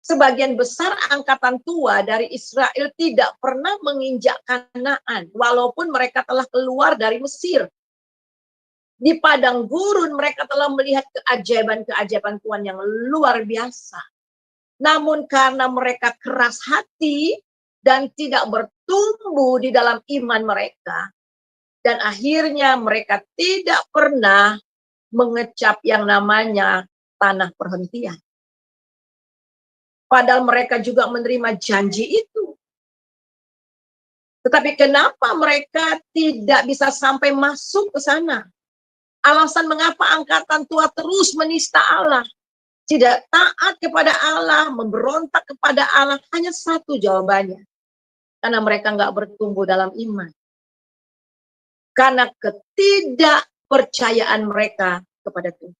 Sebagian besar angkatan tua dari Israel tidak pernah menginjak Kanaan, walaupun mereka telah keluar dari Mesir. Di padang gurun mereka telah melihat keajaiban-keajaiban Tuhan yang luar biasa. Namun karena mereka keras hati dan tidak bertumbuh di dalam iman mereka, dan akhirnya mereka tidak pernah mengecap yang namanya tanah perhentian. Padahal mereka juga menerima janji itu. Tetapi kenapa mereka tidak bisa sampai masuk ke sana? Alasan mengapa angkatan tua terus menista Allah, tidak taat kepada Allah, memberontak kepada Allah, hanya satu jawabannya. Karena mereka nggak bertumbuh dalam iman. Karena ketidakpercayaan mereka kepada Tuhan.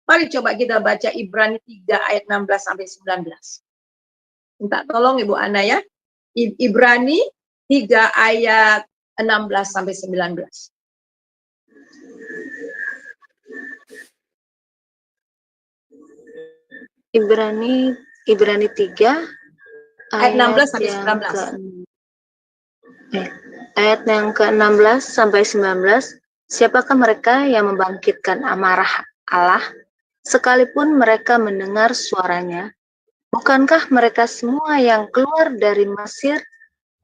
Mari coba kita baca Ibrani 3 ayat 16 sampai 19. Minta tolong Ibu Ana ya. Ibrani 3 ayat 16 sampai 19. Ibrani 3 ayat 16 sampai 19. Ayat yang ke-16 sampai 19. Siapakah mereka yang membangkitkan amarah Allah sekalipun mereka mendengar suaranya? Bukankah mereka semua yang keluar dari Mesir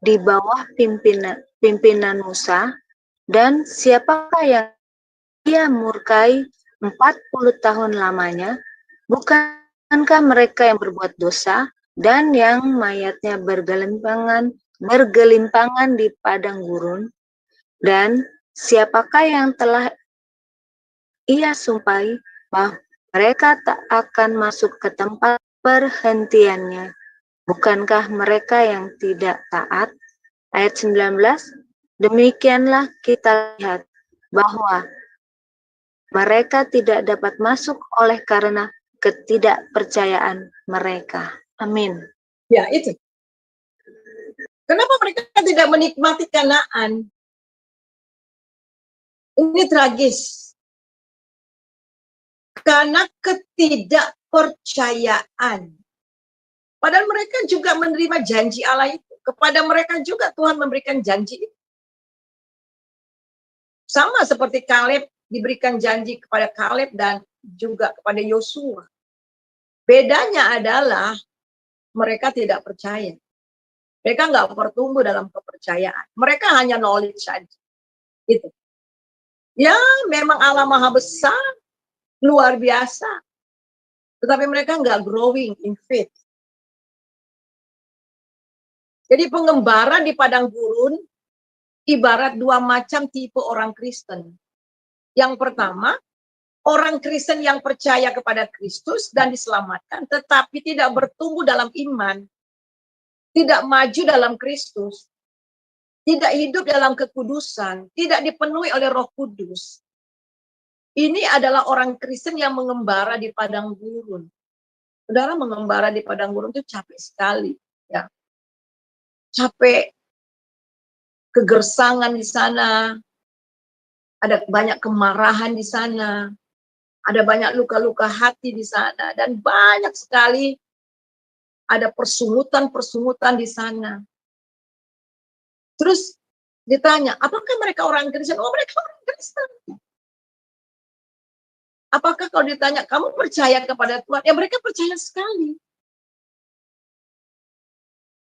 di bawah pimpinan Musa? Dan siapakah yang ia murkai 40 tahun lamanya? Bukankah mereka yang berbuat dosa dan yang mayatnya bergelimpangan di padang gurun? Dan siapakah yang telah ia sumpahi bahwa mereka tak akan masuk ke tempat perhentiannya? Bukankah mereka yang tidak taat? Ayat 19, demikianlah kita lihat bahwa mereka tidak dapat masuk oleh karena ketidakpercayaan mereka. Amin. Ya, itu. Kenapa mereka tidak menikmati Kanaan? Ini tragis. Karena ketidakpercayaan. Padahal mereka juga menerima janji Allah itu. Kepada mereka juga Tuhan memberikan janji itu. Sama seperti Kaleb diberikan janji kepada Kaleb dan juga kepada Yosua. Bedanya adalah mereka tidak percaya. Mereka nggak bertumbuh dalam kepercayaan. Mereka hanya knowledge saja. Gitu. Ya, memang Allah Maha Besar, luar biasa. Tetapi mereka nggak growing in faith. Jadi pengembara di padang gurun ibarat dua macam tipe orang Kristen. Yang pertama, orang Kristen yang percaya kepada Kristus dan diselamatkan, tetapi tidak bertumbuh dalam iman, tidak maju dalam Kristus. tidak hidup dalam kekudusan, tidak dipenuhi oleh Roh Kudus, ini adalah orang Kristen yang mengembara di padang gurun. Saudara, mengembara di padang gurun itu capek sekali, ya. Capek, kegersangan di sana, ada banyak kemarahan di sana, ada banyak luka-luka hati di sana, dan banyak sekali ada persungutan-persungutan di sana. Terus ditanya, apakah mereka orang Kristen? Oh, mereka orang Kristen. Apakah kalau ditanya, kamu percaya kepada Tuhan? Ya, mereka percaya sekali.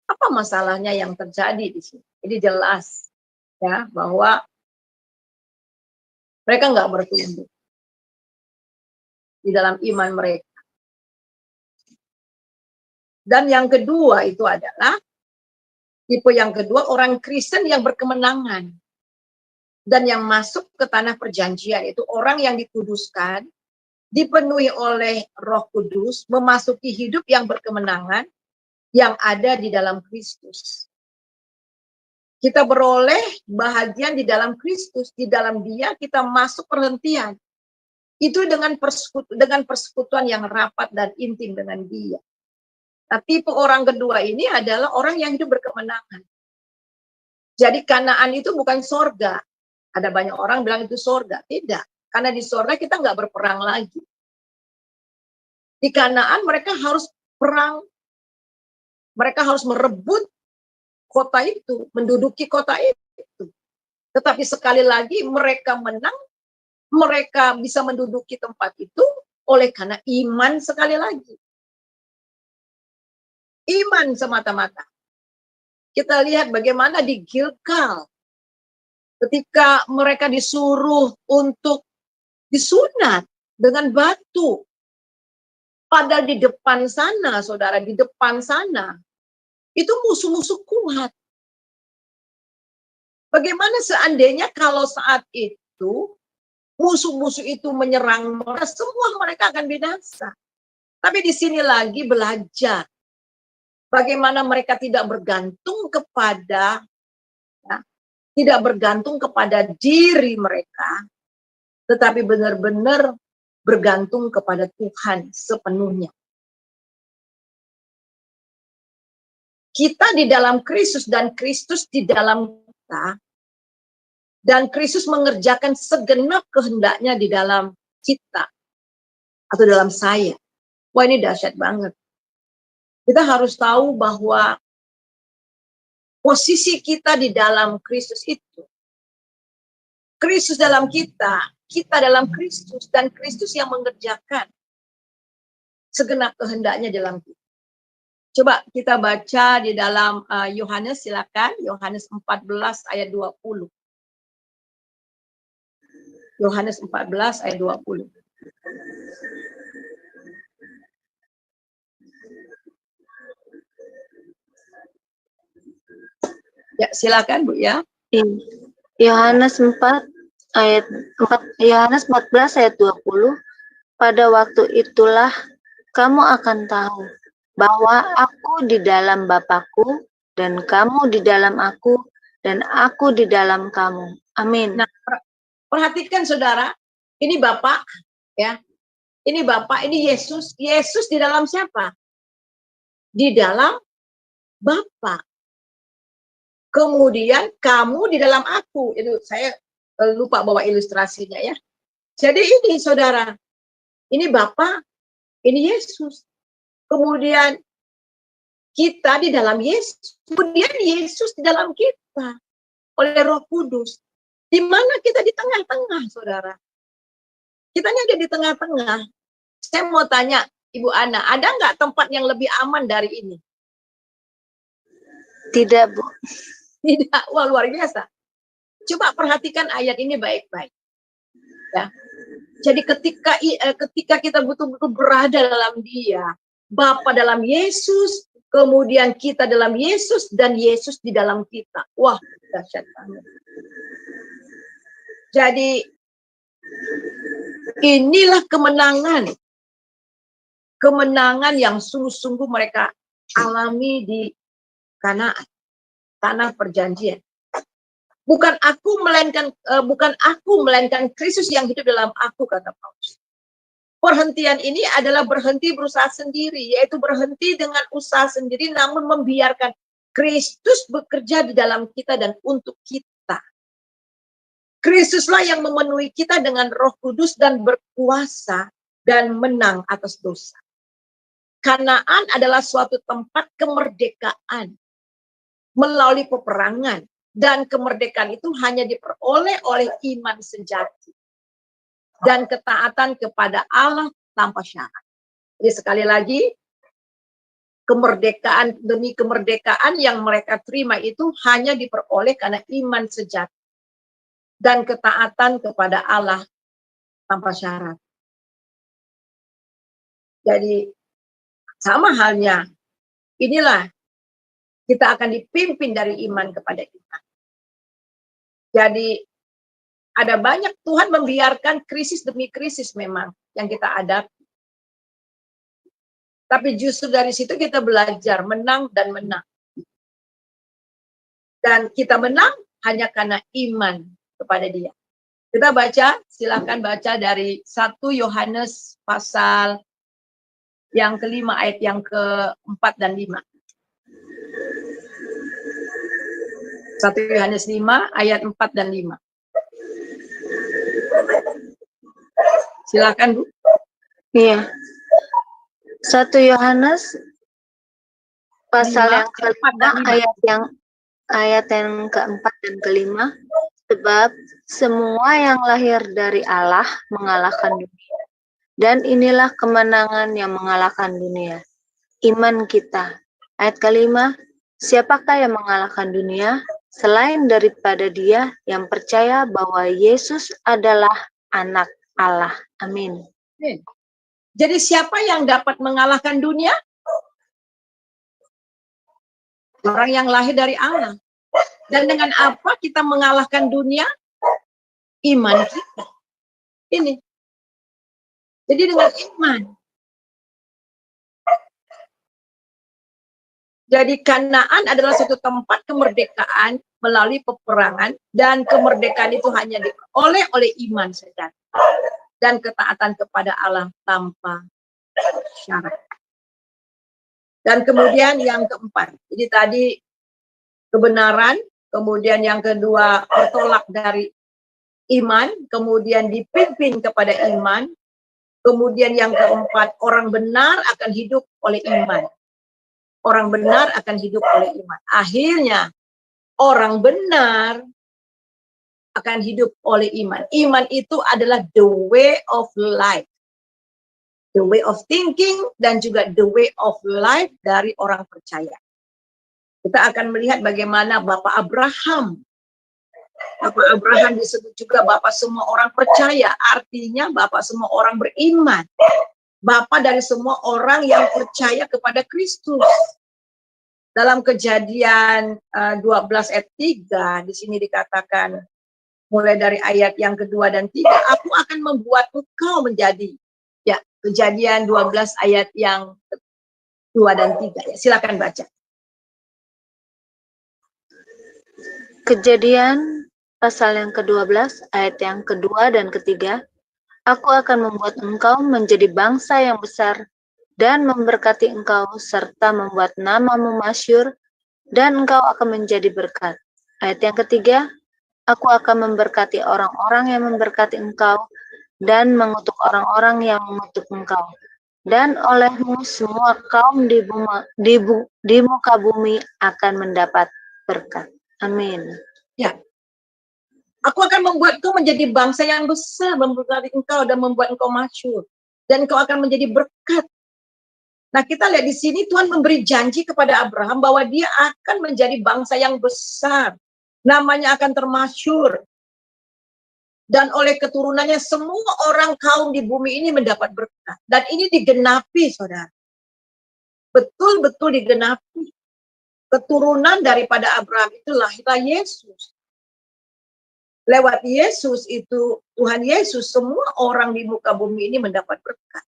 Apa masalahnya yang terjadi di sini? Jadi jelas ya bahwa mereka nggak bertumbuh di dalam iman mereka. Dan yang kedua itu adalah tipe yang kedua, orang Kristen yang berkemenangan dan yang masuk ke tanah perjanjian, itu orang yang dikuduskan, dipenuhi oleh Roh Kudus, memasuki hidup yang berkemenangan yang ada di dalam Kristus. Kita beroleh bahagian di dalam Kristus, di dalam Dia kita masuk perhentian. Itu dengan persekutuan yang rapat dan intim dengan Dia. Nah, tipe orang kedua ini adalah orang yang hidup berkemenangan. Jadi Kanaan itu bukan sorga. Ada banyak orang bilang itu sorga. Tidak. Karena di sorga kita nggak berperang lagi. Di Kanaan mereka harus perang. Mereka harus merebut kota itu, menduduki kota itu. Tetapi sekali lagi mereka menang, mereka bisa menduduki tempat itu oleh karena iman sekali lagi. Iman semata-mata. Kita lihat bagaimana di Gilgal, ketika mereka disuruh untuk disunat dengan batu. Padahal di depan sana, saudara, di depan sana, itu musuh-musuh kuat. Bagaimana seandainya kalau saat itu musuh-musuh itu menyerang mereka, semua mereka akan binasa. Tapi di sini lagi belajar bagaimana mereka tidak bergantung kepada diri mereka, tetapi benar-benar bergantung kepada Tuhan sepenuhnya. Kita di dalam Kristus dan Kristus di dalam kita, dan Kristus mengerjakan segenap kehendaknya di dalam kita atau dalam saya. Wah, ini dahsyat banget. Kita harus tahu bahwa posisi kita di dalam Kristus itu, Kristus dalam kita, kita dalam Kristus, dan Kristus yang mengerjakan segenap kehendaknya dalam kita. Coba kita baca di dalam Yohanes, silakan, Yohanes 14 ayat 20. Yohanes 14 ayat 20. Ya, silakan Bu ya. Yohanes 4 ayat 4, Yohanes 14 ayat 20. Pada waktu itulah kamu akan tahu bahwa aku di dalam Bapa-Ku dan kamu di dalam aku dan aku di dalam kamu. Amin. Nah, perhatikan saudara, ini Bapak ya. Ini Bapak, ini Yesus. Yesus di dalam siapa? Di dalam Bapa. Kemudian kamu di dalam aku. Itu saya lupa bawa ilustrasinya ya. Jadi ini saudara, ini Bapa, ini Yesus. Kemudian kita di dalam Yesus. Kemudian Yesus di dalam kita oleh Roh Kudus. Di mana kita di tengah-tengah, saudara? Kita ini ada di tengah-tengah. Saya mau tanya, Ibu Ana, ada nggak tempat yang lebih aman dari ini? Tidak, Bu. Tidak. Wah, luar biasa. Coba perhatikan ayat ini baik-baik. Ya. Jadi ketika kita betul-betul berada dalam Dia, Bapa dalam Yesus, kemudian kita dalam Yesus, dan Yesus di dalam kita. Wah, dahsyat banget. Jadi inilah kemenangan. Kemenangan yang sungguh-sungguh mereka alami di Kanaan, tanah perjanjian. Bukan aku melainkan Kristus yang hidup dalam aku, kata Paulus. Perhentian ini adalah berhenti berusaha sendiri, yaitu berhenti dengan usaha sendiri, namun membiarkan Kristus bekerja di dalam kita dan untuk kita. Kristuslah yang memenuhi kita dengan Roh Kudus dan berkuasa dan menang atas dosa. Kanaan adalah suatu tempat kemerdekaan melalui peperangan. Dan kemerdekaan itu hanya diperoleh oleh iman sejati dan ketaatan kepada Allah tanpa syarat. Jadi sekali lagi, kemerdekaan demi kemerdekaan yang mereka terima itu hanya diperoleh karena iman sejati dan ketaatan kepada Allah tanpa syarat. Jadi sama halnya, inilah kita akan dipimpin dari iman kepada iman. Jadi ada banyak, Tuhan membiarkan krisis demi krisis memang yang kita hadapi. Tapi justru dari situ kita belajar menang dan menang. Dan kita menang hanya karena iman kepada Dia. Kita baca, silakan baca dari 1 Yohanes pasal yang kelima ayat yang ke-4 dan 5. 1 Yohanes 5 ayat 4 dan 5. Silakan, Bu. Iya. 1 Yohanes pasal yang kelima ayat yang keempat dan kelima. Sebab semua yang lahir dari Allah mengalahkan dunia. Dan inilah kemenangan yang mengalahkan dunia, iman kita. Ayat kelima, siapakah yang mengalahkan dunia? Selain daripada Dia yang percaya bahwa Yesus adalah anak Allah. Amin. Jadi siapa yang dapat mengalahkan dunia? Orang yang lahir dari Allah. Dan dengan apa kita mengalahkan dunia? Iman kita. Ini. Jadi dengan iman. Jadi Kanaan adalah suatu tempat kemerdekaan melalui peperangan, dan kemerdekaan itu hanya diperoleh oleh iman saja dan ketaatan kepada Allah tanpa syarat. Dan kemudian yang keempat, jadi tadi kebenaran, kemudian yang kedua bertolak dari iman, kemudian dipimpin kepada iman, kemudian yang keempat orang benar akan hidup oleh iman. Orang benar akan hidup oleh iman. Akhirnya, orang benar akan hidup oleh iman. Iman itu adalah the way of life. The way of thinking dan juga the way of life dari orang percaya. Kita akan melihat bagaimana Bapak Abraham. Bapak Abraham disebut juga Bapak semua orang percaya. Artinya Bapak semua orang beriman. Bapak dari semua orang yang percaya kepada Kristus. Dalam Kejadian 12 ayat 3, di sini dikatakan, mulai dari ayat yang kedua dan 3, aku akan membuat engkau menjadi. Ya, Kejadian 12 ayat yang kedua dan 3. Ya, silakan baca. Kejadian pasal yang ke-12 ayat yang kedua dan ketiga. Aku akan membuat engkau menjadi bangsa yang besar dan memberkati engkau serta membuat namamu masyhur dan engkau akan menjadi berkat. Ayat yang ketiga, aku akan memberkati orang-orang yang memberkati engkau dan mengutuk orang-orang yang mengutuk engkau. Dan olehmu semua kaum di muka bumi akan mendapat berkat. Amin. Ya. Aku akan membuat engkau menjadi bangsa yang besar, memberkati engkau dan membuat engkau masyhur. Dan engkau akan menjadi berkat. Nah, kita lihat di sini Tuhan memberi janji kepada Abraham bahwa dia akan menjadi bangsa yang besar. Namanya akan termasyhur. Dan oleh keturunannya semua orang kaum di bumi ini mendapat berkat. Dan ini digenapi, saudara. Betul-betul digenapi. Keturunan daripada Abraham itu lahirlah Yesus. Lewat Yesus itu, Tuhan Yesus, semua orang di muka bumi ini mendapat berkat.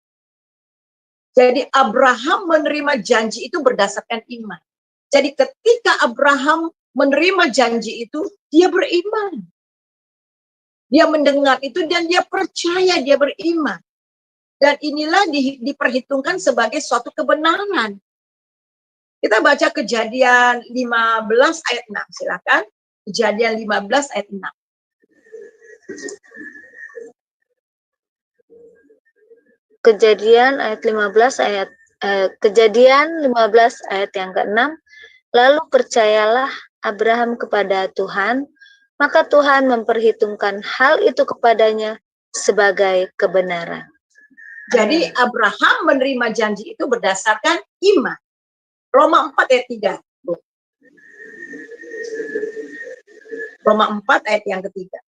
Jadi Abraham menerima janji itu berdasarkan iman. Jadi ketika Abraham menerima janji itu, dia beriman. Dia mendengar itu dan dia percaya, dia beriman. Dan inilah diperhitungkan sebagai suatu kebenaran. Kita baca Kejadian 15 ayat 6, silakan. Kejadian 15 ayat 6. Kejadian 15 ayat yang ke-6. Lalu percayalah Abraham kepada Tuhan, maka Tuhan memperhitungkan hal itu kepadanya sebagai kebenaran. Jadi Abraham menerima janji itu berdasarkan iman. Roma 4 ayat 3. Roma 4 ayat yang ketiga.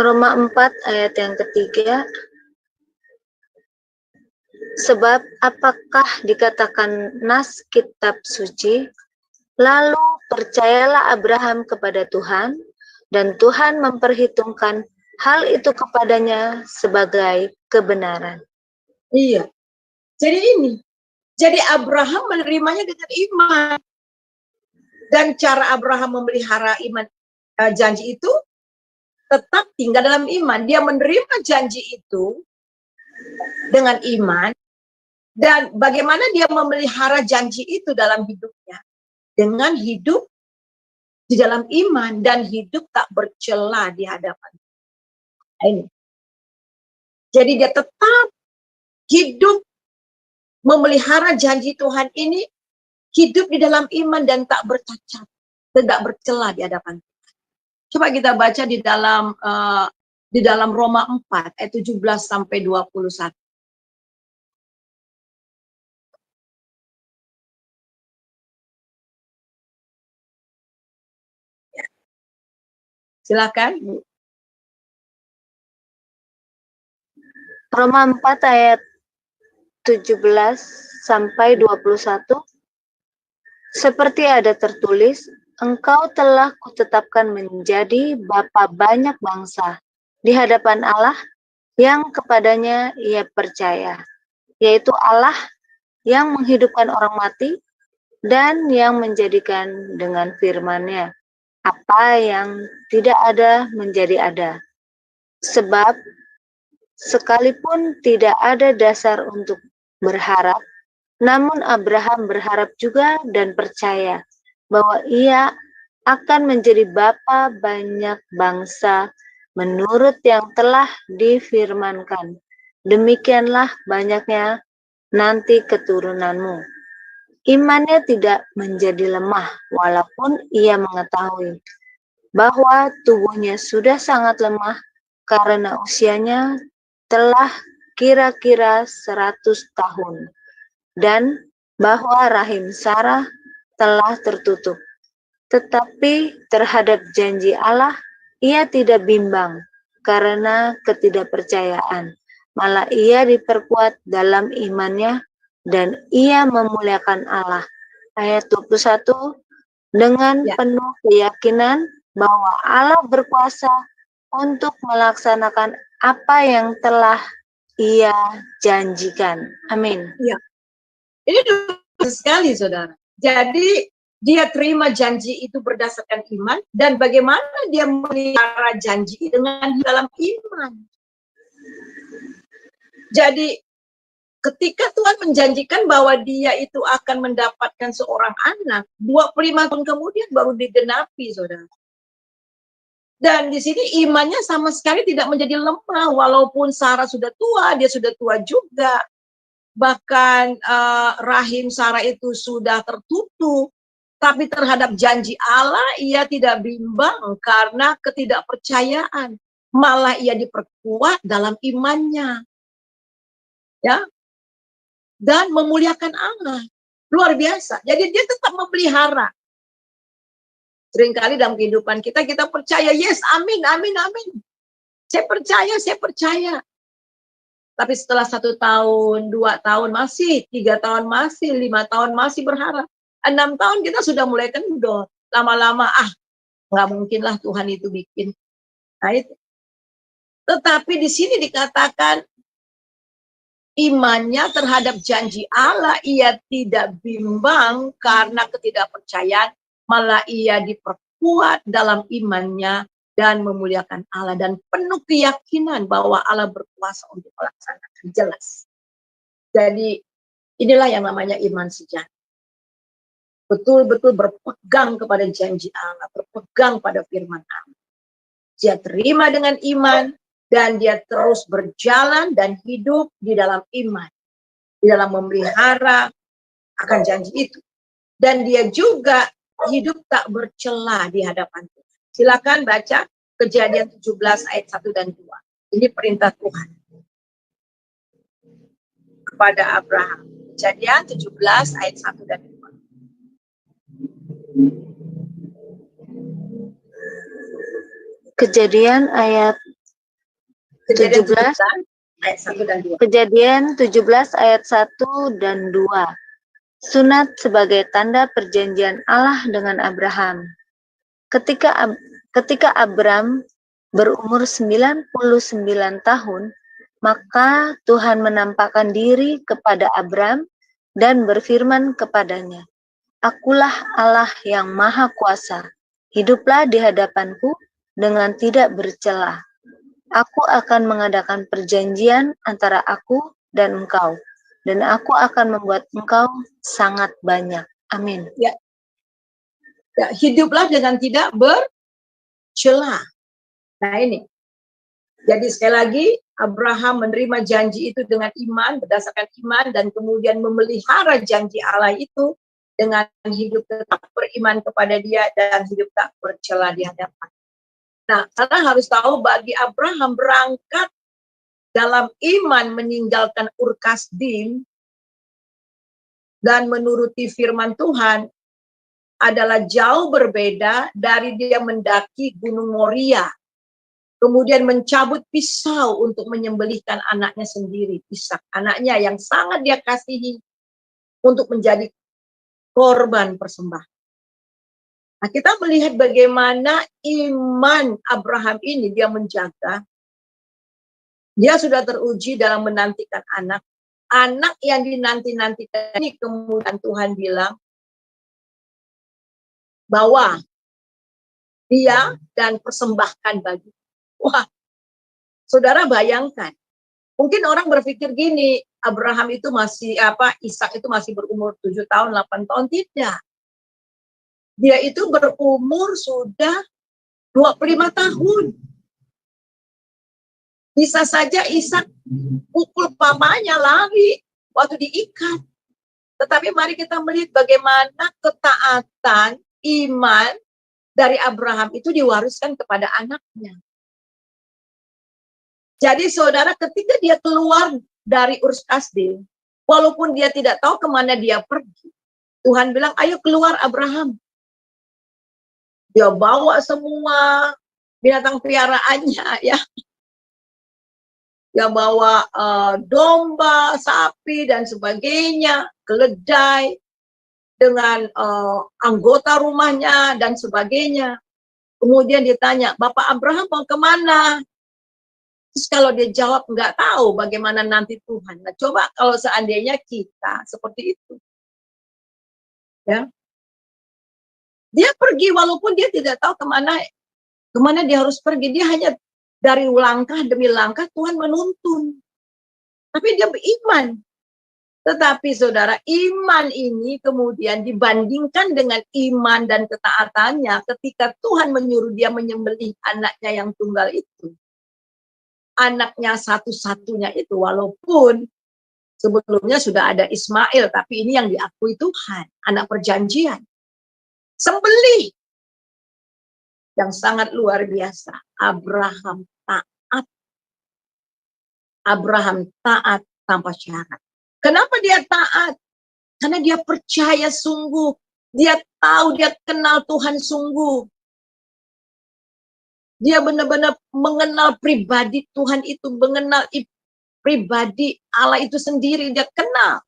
Roma 4 ayat yang ketiga. Sebab apakah dikatakan nas kitab suci, lalu percayalah Abraham kepada Tuhan, dan Tuhan memperhitungkan hal itu kepadanya sebagai kebenaran. Iya. Jadi ini. Jadi Abraham menerimanya dengan iman. Dan cara Abraham memelihara iman janji itu tetap tinggal dalam iman. Dia menerima janji itu dengan iman. Dan bagaimana dia memelihara janji itu dalam hidupnya? Dengan hidup di dalam iman dan hidup tak bercela di hadapan. Ini. Jadi dia tetap hidup memelihara janji Tuhan ini, hidup di dalam iman dan tak bercacat, tidak bercela di hadapan Tuhan. Coba kita baca di dalam Roma 4 ayat 17 sampai 21. Silakan, Bu. Roma 4 ayat 17 sampai 21. Seperti ada tertulis, engkau telah kutetapkan menjadi bapa banyak bangsa di hadapan Allah yang kepadanya ia percaya, yaitu Allah yang menghidupkan orang mati dan yang menjadikan dengan firman-Nya apa yang tidak ada menjadi ada. Sebab sekalipun tidak ada dasar untuk berharap, namun Abraham berharap juga dan percaya bahwa ia akan menjadi bapa banyak bangsa menurut yang telah difirmankan. Demikianlah banyaknya nanti keturunanmu. Imannya tidak menjadi lemah walaupun ia mengetahui bahwa tubuhnya sudah sangat lemah karena usianya telah kira-kira 100 tahun dan bahwa rahim Sarah telah tertutup. Tetapi terhadap janji Allah ia tidak bimbang karena ketidakpercayaan, malah ia diperkuat dalam imannya dan ia memuliakan Allah. Ayat 21, dengan penuh keyakinan bahwa Allah berkuasa untuk melaksanakan apa yang telah ia janjikan. Amin. Ya. Ini sekali, saudara. Jadi dia terima janji itu berdasarkan iman, dan bagaimana dia memelihara janji dengan dalam iman. Jadi ketika Tuhan menjanjikan bahwa dia itu akan mendapatkan seorang anak, 25 tahun kemudian baru digenapi, saudara. Dan di sini imannya sama sekali tidak menjadi lemah, walaupun Sarah sudah tua, dia sudah tua juga. Bahkan rahim Sarah itu sudah tertutup. Tapi terhadap janji Allah, ia tidak bimbang karena ketidakpercayaan. Malah ia diperkuat dalam imannya. Ya, dan memuliakan Allah. Luar biasa. Jadi dia tetap memelihara. Seringkali dalam kehidupan kita percaya, yes, amin, amin, amin. Saya percaya. Tapi setelah 1 tahun, 2 tahun masih, 3 tahun masih, 5 tahun masih berharap. 6 tahun kita sudah mulai kendor. Lama-lama, nggak mungkin lah Tuhan itu bikin. Nah, itu. Tetapi di sini dikatakan, imannya terhadap janji Allah, ia tidak bimbang karena ketidakpercayaan, malah ia diperkuat dalam imannya dan memuliakan Allah dan penuh keyakinan bahwa Allah berkuasa untuk melaksanakan. Jelas. Jadi inilah yang namanya iman sejati. Betul-betul berpegang kepada janji Allah, berpegang pada firman Allah. Dia terima dengan iman dan dia terus berjalan dan hidup di dalam iman, di dalam memelihara akan janji itu. Dan dia juga hidup tak bercela di hadapan Tuhan. Silakan baca Kejadian 17 ayat 1 dan 2. Ini perintah Tuhan kepada Abraham. Kejadian 17 ayat 1 dan 2. Kejadian ayat 17 ayat 1 dan 2. Kejadian 17 ayat 1 dan 2. Sunat sebagai tanda perjanjian Allah dengan Abraham. Ketika Abram berumur 99 tahun, maka Tuhan menampakkan diri kepada Abram dan berfirman kepadanya, "Akulah Allah yang Maha Kuasa. Hiduplah di hadapanku dengan tidak bercela. Aku akan mengadakan perjanjian antara aku dan engkau, dan aku akan membuat engkau sangat banyak." Amin. Ya, hiduplah dengan tidak bercela. Nah ini. Jadi sekali lagi, Abraham menerima janji itu dengan iman, berdasarkan iman, dan kemudian memelihara janji Allah itu dengan hidup tetap beriman kepada dia dan hidup tak bercela di hadapan. Nah, karena harus tahu bagi Abraham berangkat dalam iman meninggalkan Ur Kasdim dan menuruti firman Tuhan adalah jauh berbeda dari dia mendaki Gunung Moria, kemudian mencabut pisau untuk menyembelihkan anaknya sendiri, Ishak, anaknya yang sangat dia kasihi, untuk menjadi korban persembahan. Nah, kita melihat bagaimana iman Abraham ini dia menjaga. Dia sudah teruji dalam menantikan anak. Anak yang dinanti-nantikan ini kemudian Tuhan bilang bahwa dia dan persembahkan bagi. Wah, saudara bayangkan. Mungkin orang berpikir gini, Abraham itu masih Ishak itu masih berumur 7 tahun, 8 tahun, tidak. Dia itu berumur sudah 25 tahun. Bisa saja Ishak pukul papanya lari waktu diikat. Tetapi mari kita melihat bagaimana ketaatan iman dari Abraham itu diwariskan kepada anaknya. Jadi saudara, ketika dia keluar dari Ur Kasdim, walaupun dia tidak tahu kemana dia pergi, Tuhan bilang, ayo keluar Abraham. Dia bawa semua binatang piaraannya, ya. Dia bawa domba, sapi, dan sebagainya, keledai, dengan anggota rumahnya, dan sebagainya. Kemudian ditanya, Bapak Abraham mau kemana? Terus kalau dia jawab nggak tahu bagaimana nanti Tuhan. Nah, coba kalau seandainya kita seperti itu. Ya. Dia pergi walaupun dia tidak tahu kemana dia harus pergi. Dia hanya dari langkah demi langkah Tuhan menuntun. Tapi dia beriman. Tetapi saudara, iman ini kemudian dibandingkan dengan iman dan ketaatannya ketika Tuhan menyuruh dia menyembelih anaknya yang tunggal itu. Anaknya satu-satunya itu, walaupun sebelumnya sudah ada Ismail, tapi ini yang diakui Tuhan, anak perjanjian. Sembelih yang sangat luar biasa. Abraham taat. Abraham taat tanpa syarat. Kenapa dia taat? Karena dia percaya sungguh. Dia tahu, dia kenal Tuhan sungguh. Dia benar-benar mengenal pribadi Tuhan itu, mengenal pribadi Allah itu sendiri, dia kenal.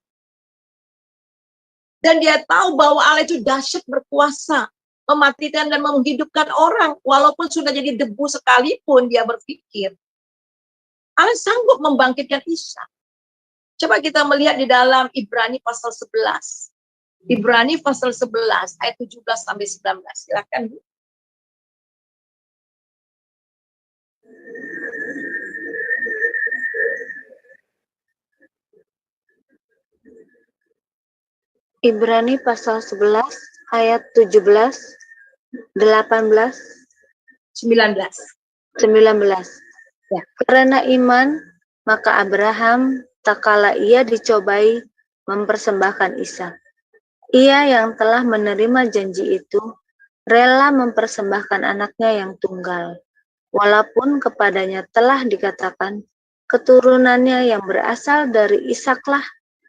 Dan dia tahu bahwa Allah itu dahsyat berkuasa, mematikan dan menghidupkan orang, walaupun sudah jadi debu sekalipun dia berpikir, Allah sanggup membangkitkan Ishak. Coba kita melihat di dalam Ibrani pasal 11. Ibrani pasal 11 ayat 17 sampai 19. Silakan, Bu. Ibrani pasal 11 ayat 17, 18, 19. 19. Ya. Karena iman, maka Abraham tak kala ia dicobai mempersembahkan Ishak. Ia yang telah menerima janji itu rela mempersembahkan anaknya yang tunggal, walaupun kepadanya telah dikatakan, keturunannya yang berasal dari Ishaklah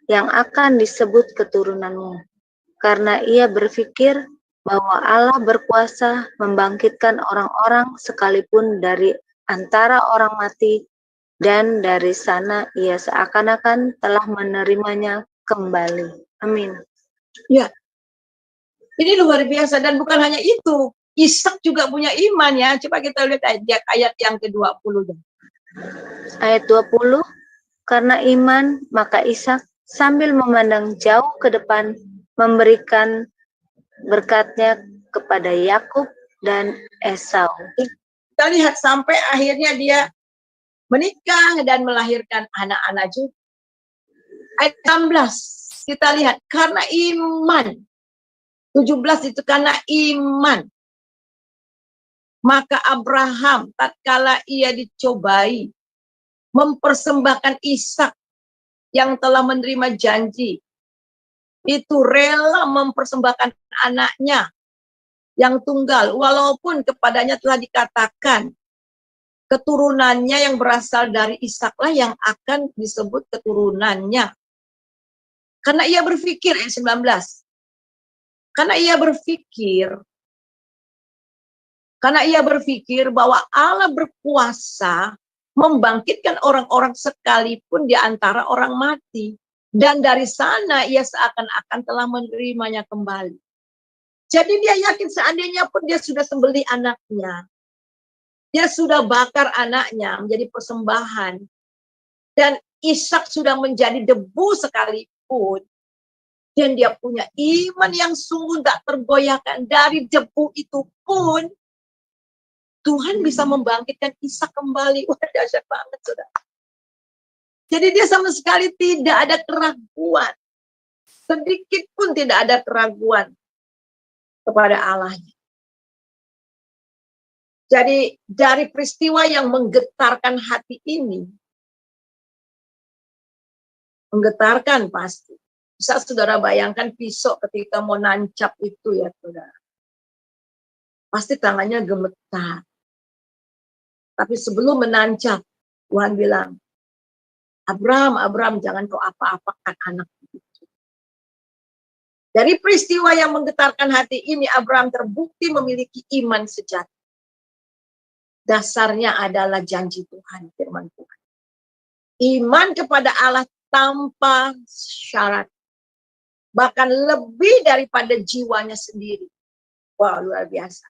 yang akan disebut keturunanmu. Karena ia berpikir bahwa Allah berkuasa membangkitkan orang-orang sekalipun dari antara orang mati, dan dari sana ia seakan-akan telah menerimanya kembali. Amin. Ya, ini luar biasa, dan bukan hanya itu. Ishak juga punya iman ya. Coba kita lihat ayat yang ke-20. Ayat 20, karena iman maka Ishak sambil memandang jauh ke depan memberikan berkatnya kepada Yakub dan Esau. Kita lihat sampai akhirnya dia menikah dan melahirkan anak-anak juga. Ayat 16 kita lihat, karena iman. 17 itu karena iman. Maka Abraham tatkala ia dicobai mempersembahkan Ishak yang telah menerima janji, itu rela mempersembahkan anaknya yang tunggal, walaupun kepadanya telah dikatakan keturunannya yang berasal dari Ishaklah yang akan disebut keturunannya. Karena ia berpikir, ayat 19, karena ia berpikir bahwa Allah berkuasa membangkitkan orang-orang sekalipun di antara orang mati. Dan dari sana ia seakan-akan telah menerimanya kembali. Jadi dia yakin seandainya pun dia sudah sembelih anaknya, dia sudah bakar anaknya menjadi persembahan, dan Ishak sudah menjadi debu sekalipun, dan dia punya iman yang sungguh tak tergoyahkan, dari debu itu pun Tuhan bisa membangkitkan Ishak kembali. Wah, dahsyat banget, saudara. Jadi dia sama sekali tidak ada keraguan. Sedikit pun tidak ada keraguan kepada Allahnya. Jadi dari peristiwa yang menggetarkan hati ini, menggetarkan pasti. Bisa saudara bayangkan pisau ketika mau nancap itu ya saudara. Pasti tangannya gemetar. Tapi sebelum menancap, Tuhan bilang, Abraham, jangan kau apa-apakan anak itu. Dari peristiwa yang menggetarkan hati ini, Abraham terbukti memiliki iman sejati. Dasarnya adalah janji Tuhan, firman Tuhan. Iman kepada Allah tanpa syarat. Bahkan lebih daripada jiwanya sendiri. Wah, luar biasa.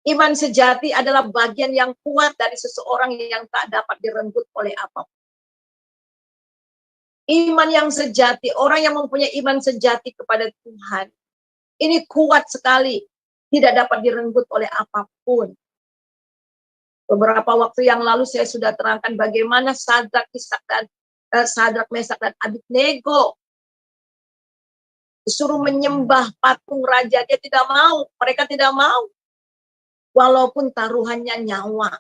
Iman sejati adalah bagian yang kuat dari seseorang yang tak dapat direnggut oleh apapun. Iman yang sejati, orang yang mempunyai iman sejati kepada Tuhan, ini kuat sekali, tidak dapat direnggut oleh apapun. Beberapa waktu yang lalu saya sudah terangkan bagaimana Sadrak, Mesak dan Abednego disuruh menyembah patung raja, dia tidak mau, mereka tidak mau, walaupun taruhannya nyawa.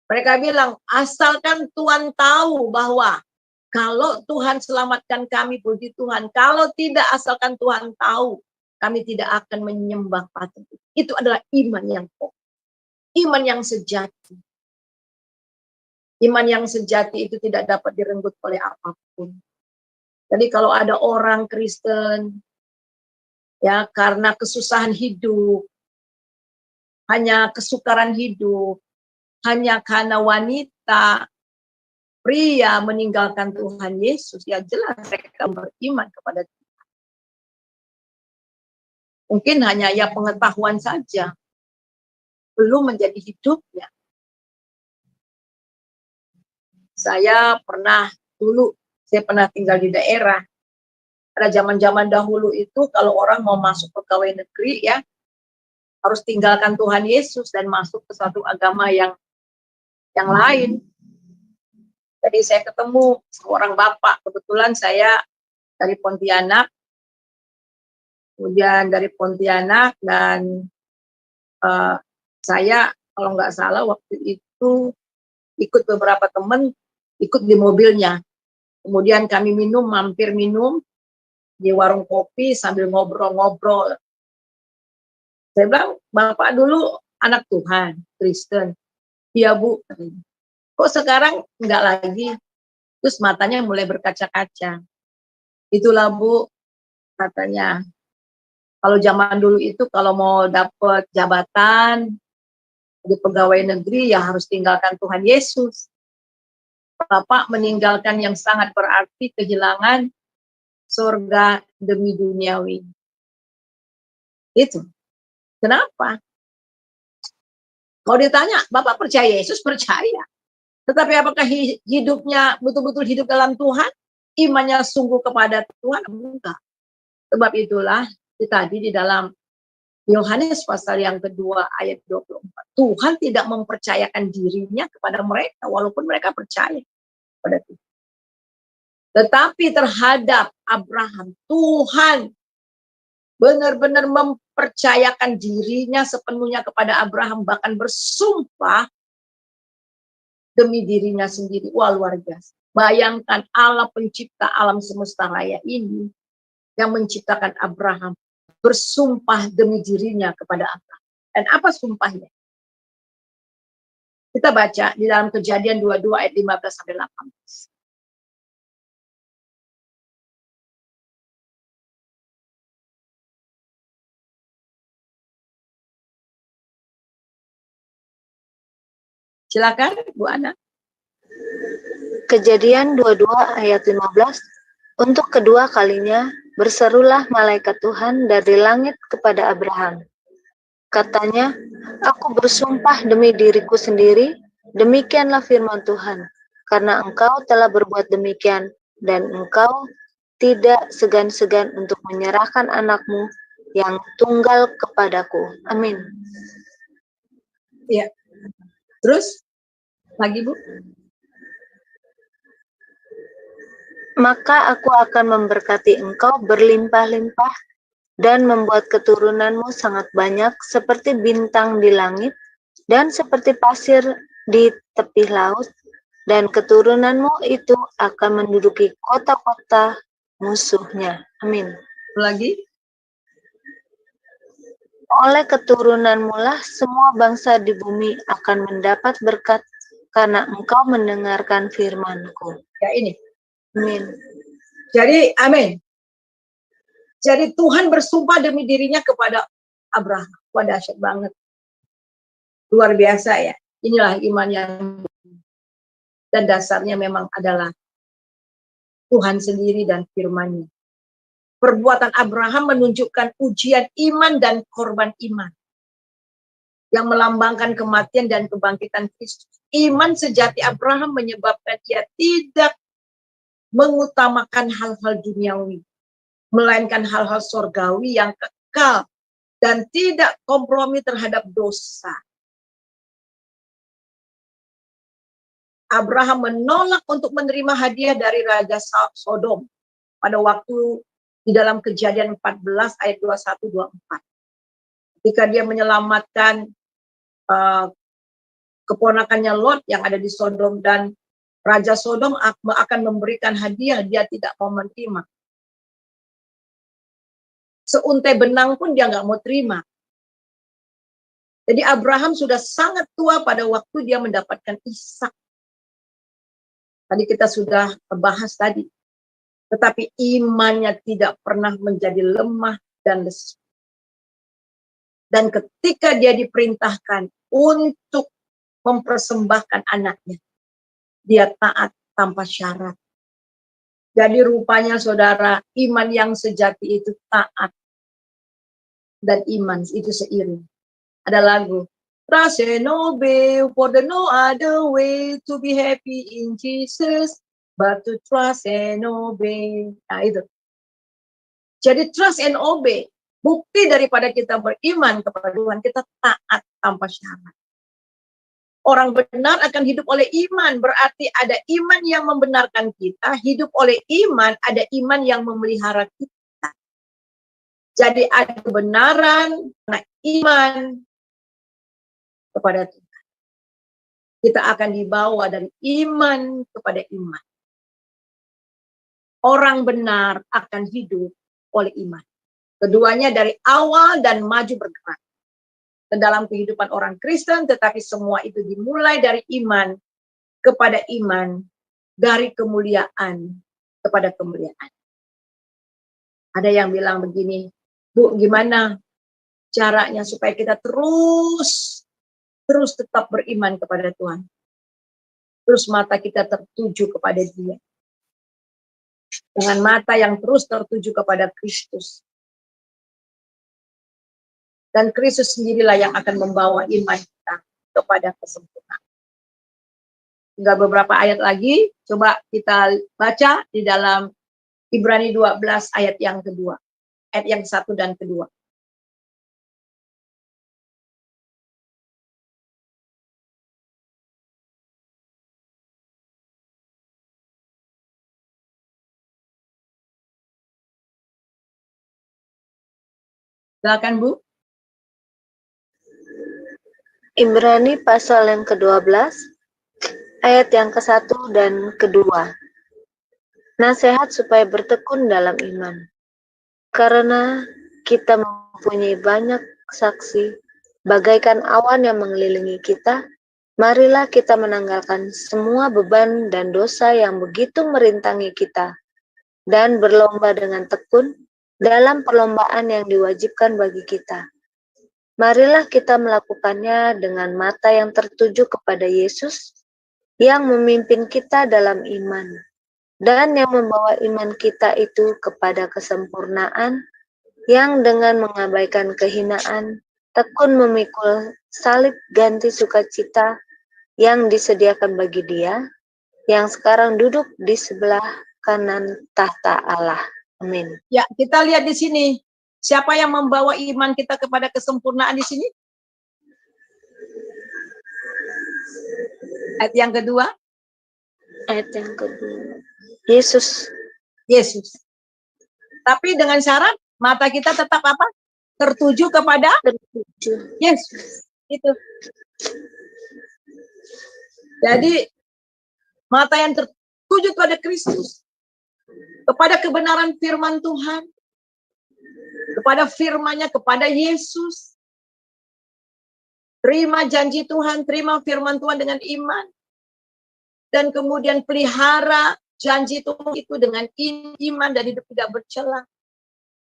Mereka bilang, asalkan Tuhan tahu bahwa kalau Tuhan selamatkan kami, puji Tuhan. Kalau tidak, asalkan Tuhan tahu, kami tidak akan menyembah patung. Itu adalah iman yang pokok. Iman yang sejati. Iman yang sejati itu tidak dapat direnggut oleh apapun. Jadi kalau ada orang Kristen, ya karena kesusahan hidup, hanya kesukaran hidup, hanya karena wanita, pria meninggalkan Tuhan Yesus, ya jelas mereka beriman kepada Tuhan. Mungkin hanya ya pengetahuan saja, belum menjadi hidupnya. Saya pernah dulu Saya pernah tinggal di daerah. Pada zaman-zaman dahulu itu kalau orang mau masuk pegawai negeri ya harus tinggalkan Tuhan Yesus dan masuk ke suatu agama yang lain. Jadi saya ketemu seorang bapak, kebetulan saya dari Pontianak, kemudian dari Pontianak dan saya kalau nggak salah waktu itu ikut beberapa teman ikut di mobilnya. Kemudian kami mampir minum di warung kopi sambil ngobrol-ngobrol. Saya bilang, Bapak dulu anak Tuhan, Kristen. Iya Bu. Kok sekarang enggak lagi? Terus matanya mulai berkaca-kaca. Itulah Bu, katanya. Kalau zaman dulu itu kalau mau dapat jabatan di pegawai negeri ya harus tinggalkan Tuhan Yesus. Bapak meninggalkan yang sangat berarti kehilangan surga demi duniawi. Itu. Kenapa? Kalau ditanya, Bapak percaya Yesus? Percaya. Tetapi apakah hidupnya betul-betul hidup dalam Tuhan? Imannya sungguh kepada Tuhan? Enggak. Sebab itulah tadi di dalam Yohanes pasal yang kedua ayat 24. Tuhan tidak mempercayakan dirinya kepada mereka walaupun mereka percaya pada Tuhan. Tetapi terhadap Abraham, Tuhan benar-benar mempercayakan dirinya sepenuhnya kepada Abraham, bahkan bersumpah demi dirinya sendiri. Wah, luar biasa. Bayangkan Allah pencipta alam semesta raya ini yang menciptakan Abraham bersumpah demi dirinya kepada Abraham. Dan apa sumpahnya? Kita baca di dalam Kejadian 22 ayat 15 sampai 18. Silakan Bu Ana. Kejadian 22 ayat 15. Untuk kedua kalinya berserulah malaikat Tuhan dari langit kepada Abraham. Katanya, aku bersumpah demi diriku sendiri, demikianlah firman Tuhan, karena engkau telah berbuat demikian, dan engkau tidak segan-segan untuk menyerahkan anakmu yang tunggal kepadaku. Amin. Ya. Terus lagi Bu. Maka aku akan memberkati engkau berlimpah-limpah dan membuat keturunanmu sangat banyak seperti bintang di langit dan seperti pasir di tepi laut, dan keturunanmu itu akan menduduki kota-kota musuhnya. Amin. Lagi. Oleh keturunanmu lah semua bangsa di bumi akan mendapat berkat karena engkau mendengarkan firman-Ku. Ya ini. Amin. Jadi amin. Jadi Tuhan bersumpah demi dirinya kepada Abraham. Wah, dahsyat banget. Luar biasa ya. Inilah iman yang dan dasarnya memang adalah Tuhan sendiri dan firman-Nya. Perbuatan Abraham menunjukkan ujian iman dan korban iman yang melambangkan kematian dan kebangkitan Kristus. Iman sejati Abraham menyebabkan ia tidak mengutamakan hal-hal duniawi, melainkan hal-hal surgawi yang kekal dan tidak kompromi terhadap dosa. Abraham menolak untuk menerima hadiah dari Raja Sodom pada waktu di dalam Kejadian 14 ayat 21-24. Ketika dia menyelamatkan keponakannya Lot yang ada di Sodom, dan Raja Sodom akan memberikan hadiah, dia tidak mau menerima. Seuntai benang pun dia nggak mau terima. Jadi Abraham sudah sangat tua pada waktu dia mendapatkan Ishak. Tadi kita sudah bahas tadi. Tetapi imannya tidak pernah menjadi lemah dan lesu. Dan ketika dia diperintahkan untuk mempersembahkan anaknya, dia taat tanpa syarat. Jadi rupanya saudara, iman yang sejati itu taat. Dan iman itu seiring. Ada lagu. Trust and obey, for the no other way to be happy in Jesus. but to trust and obey. Nah itu. Jadi trust and obey. Bukti daripada kita beriman kepada Tuhan, kita taat tanpa syarat. Orang benar akan hidup oleh iman. Berarti ada iman yang membenarkan kita. Hidup oleh iman, ada iman yang memelihara kita. Jadi ada kebenaran, karena iman kepada Tuhan. Kita akan dibawa dari iman kepada iman. Orang benar akan hidup oleh iman. Keduanya dari awal dan maju bergerak ke dalam kehidupan orang Kristen, tetapi semua itu dimulai dari iman kepada iman, dari kemuliaan kepada kemuliaan. Ada yang bilang begini, Bu, gimana caranya supaya kita terus tetap beriman kepada Tuhan? Terus mata kita tertuju kepada Dia. Dengan mata yang terus tertuju kepada Kristus. Dan Kristus sendirilah yang akan membawa iman kita kepada kesempurnaan. Tinggal beberapa ayat lagi, coba kita baca di dalam Ibrani 12 ayat yang kedua. Ayat yang 1 dan kedua. Silakan Bu. Ibrani pasal yang ke-12, ayat yang ke-1 dan kedua. Nasihat supaya bertekun dalam iman. Karena kita mempunyai banyak saksi, bagaikan awan yang mengelilingi kita, marilah kita menanggalkan semua beban dan dosa yang begitu merintangi kita, dan berlomba dengan tekun dalam perlombaan yang diwajibkan bagi kita. Marilah kita melakukannya dengan mata yang tertuju kepada Yesus, yang memimpin kita dalam iman, dan yang membawa iman kita itu kepada kesempurnaan, yang dengan mengabaikan kehinaan, tekun memikul salib ganti sukacita yang disediakan bagi Dia, yang sekarang duduk di sebelah kanan tahta Allah. Amin. Ya, kita lihat di sini. Siapa yang membawa iman kita kepada kesempurnaan di sini? Ayat yang kedua. Ayat yang kedua. Yesus. Yesus. Tapi dengan syarat mata kita tetap apa? Tertuju kepada Tertuju. Yesus. Itu. Jadi mata yang tertuju kepada Kristus, kepada kebenaran firman Tuhan, kepada firman-Nya, kepada Yesus. Terima janji Tuhan, terima firman Tuhan dengan iman. Dan kemudian pelihara janji Tuhan itu dengan iman dan hidup tidak bercela.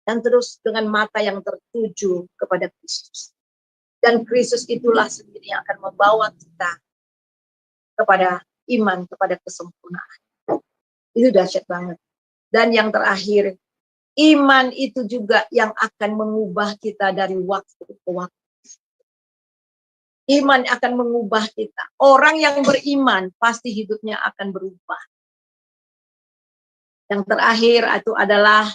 Dan terus dengan mata yang tertuju kepada Kristus. Dan Kristus itulah sendiri yang akan membawa kita kepada iman, kepada kesempurnaan. Itu dahsyat banget. Dan yang terakhir, iman itu juga yang akan mengubah kita dari waktu ke waktu. Iman akan mengubah kita. Orang yang beriman pasti hidupnya akan berubah. Yang terakhir itu adalah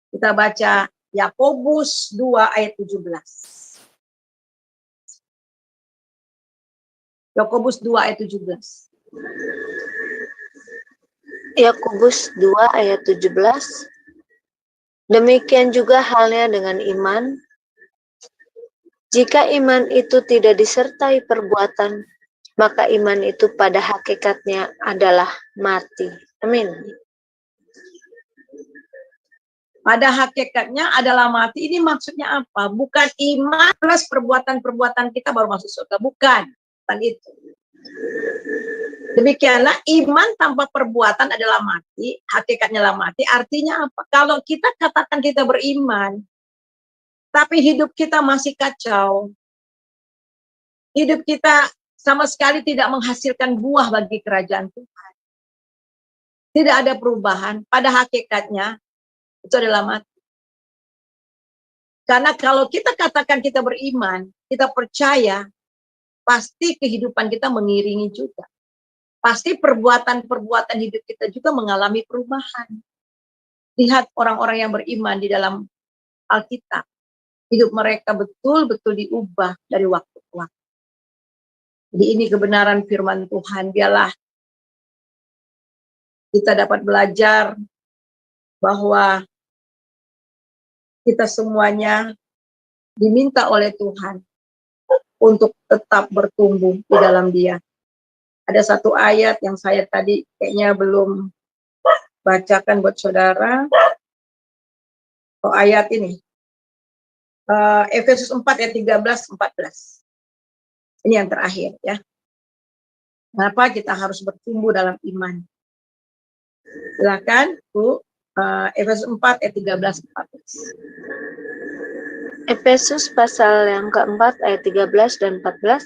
kita baca Yakobus 2 ayat 17. Yakobus 2 ayat 17. Yakobus 2 ayat 17. Demikian juga halnya dengan iman. Jika iman itu tidak disertai perbuatan, maka iman itu pada hakikatnya adalah mati. Amin. Pada hakikatnya adalah mati. Ini maksudnya apa? Bukan iman plus perbuatan-perbuatan kita baru masuk surga. Bukan. Bukan itu. Demikianlah iman tanpa perbuatan adalah mati. Hakikatnya adalah mati. Artinya apa? Kalau kita katakan kita beriman, tapi hidup kita masih kacau. Hidup kita sama sekali tidak menghasilkan buah bagi kerajaan Tuhan. Tidak ada perubahan. Pada hakikatnya, itu adalah mati. Karena kalau kita katakan kita beriman, kita percaya, pasti kehidupan kita mengiringi juga. pasti perbuatan-perbuatan hidup kita juga mengalami perubahan. Lihat orang-orang yang beriman di dalam Alkitab, hidup mereka betul-betul diubah dari waktu ke waktu. Jadi ini kebenaran firman Tuhan. Biarlah kita dapat belajar bahwa kita semuanya diminta oleh Tuhan untuk tetap bertumbuh di dalam Dia. Ada satu ayat yang saya tadi kayaknya belum bacakan buat saudara. Oh, ayat ini. Efesus 4 ayat 13-14. Ini yang terakhir ya. Kenapa kita harus bertumbuh dalam iman? Silakan Bu, Efesus 4 ayat 13-14. Efesus pasal yang keempat ayat 13 dan 14.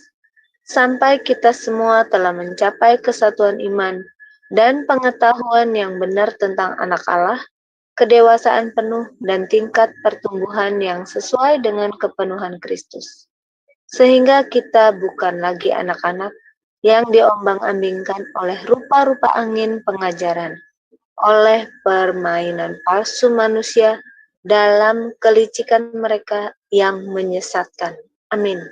Sampai kita semua telah mencapai kesatuan iman dan pengetahuan yang benar tentang anak Allah, kedewasaan penuh dan tingkat pertumbuhan yang sesuai dengan kepenuhan Kristus. Sehingga kita bukan lagi anak-anak yang diombang-ambingkan oleh rupa-rupa angin pengajaran, oleh permainan palsu manusia dalam kelicikan mereka yang menyesatkan. Amin.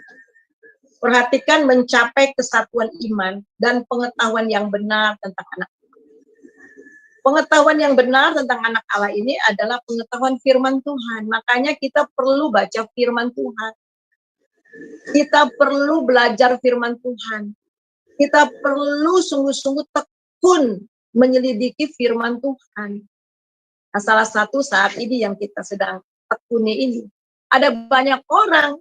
Perhatikan mencapai kesatuan iman dan pengetahuan yang benar tentang anak Allah. Pengetahuan yang benar tentang anak Allah ini adalah pengetahuan firman Tuhan. Makanya kita perlu baca firman Tuhan. Kita perlu belajar firman Tuhan. Kita perlu sungguh-sungguh tekun menyelidiki firman Tuhan. Nah, salah satu saat ini yang kita sedang tekuni ini. Ada banyak orang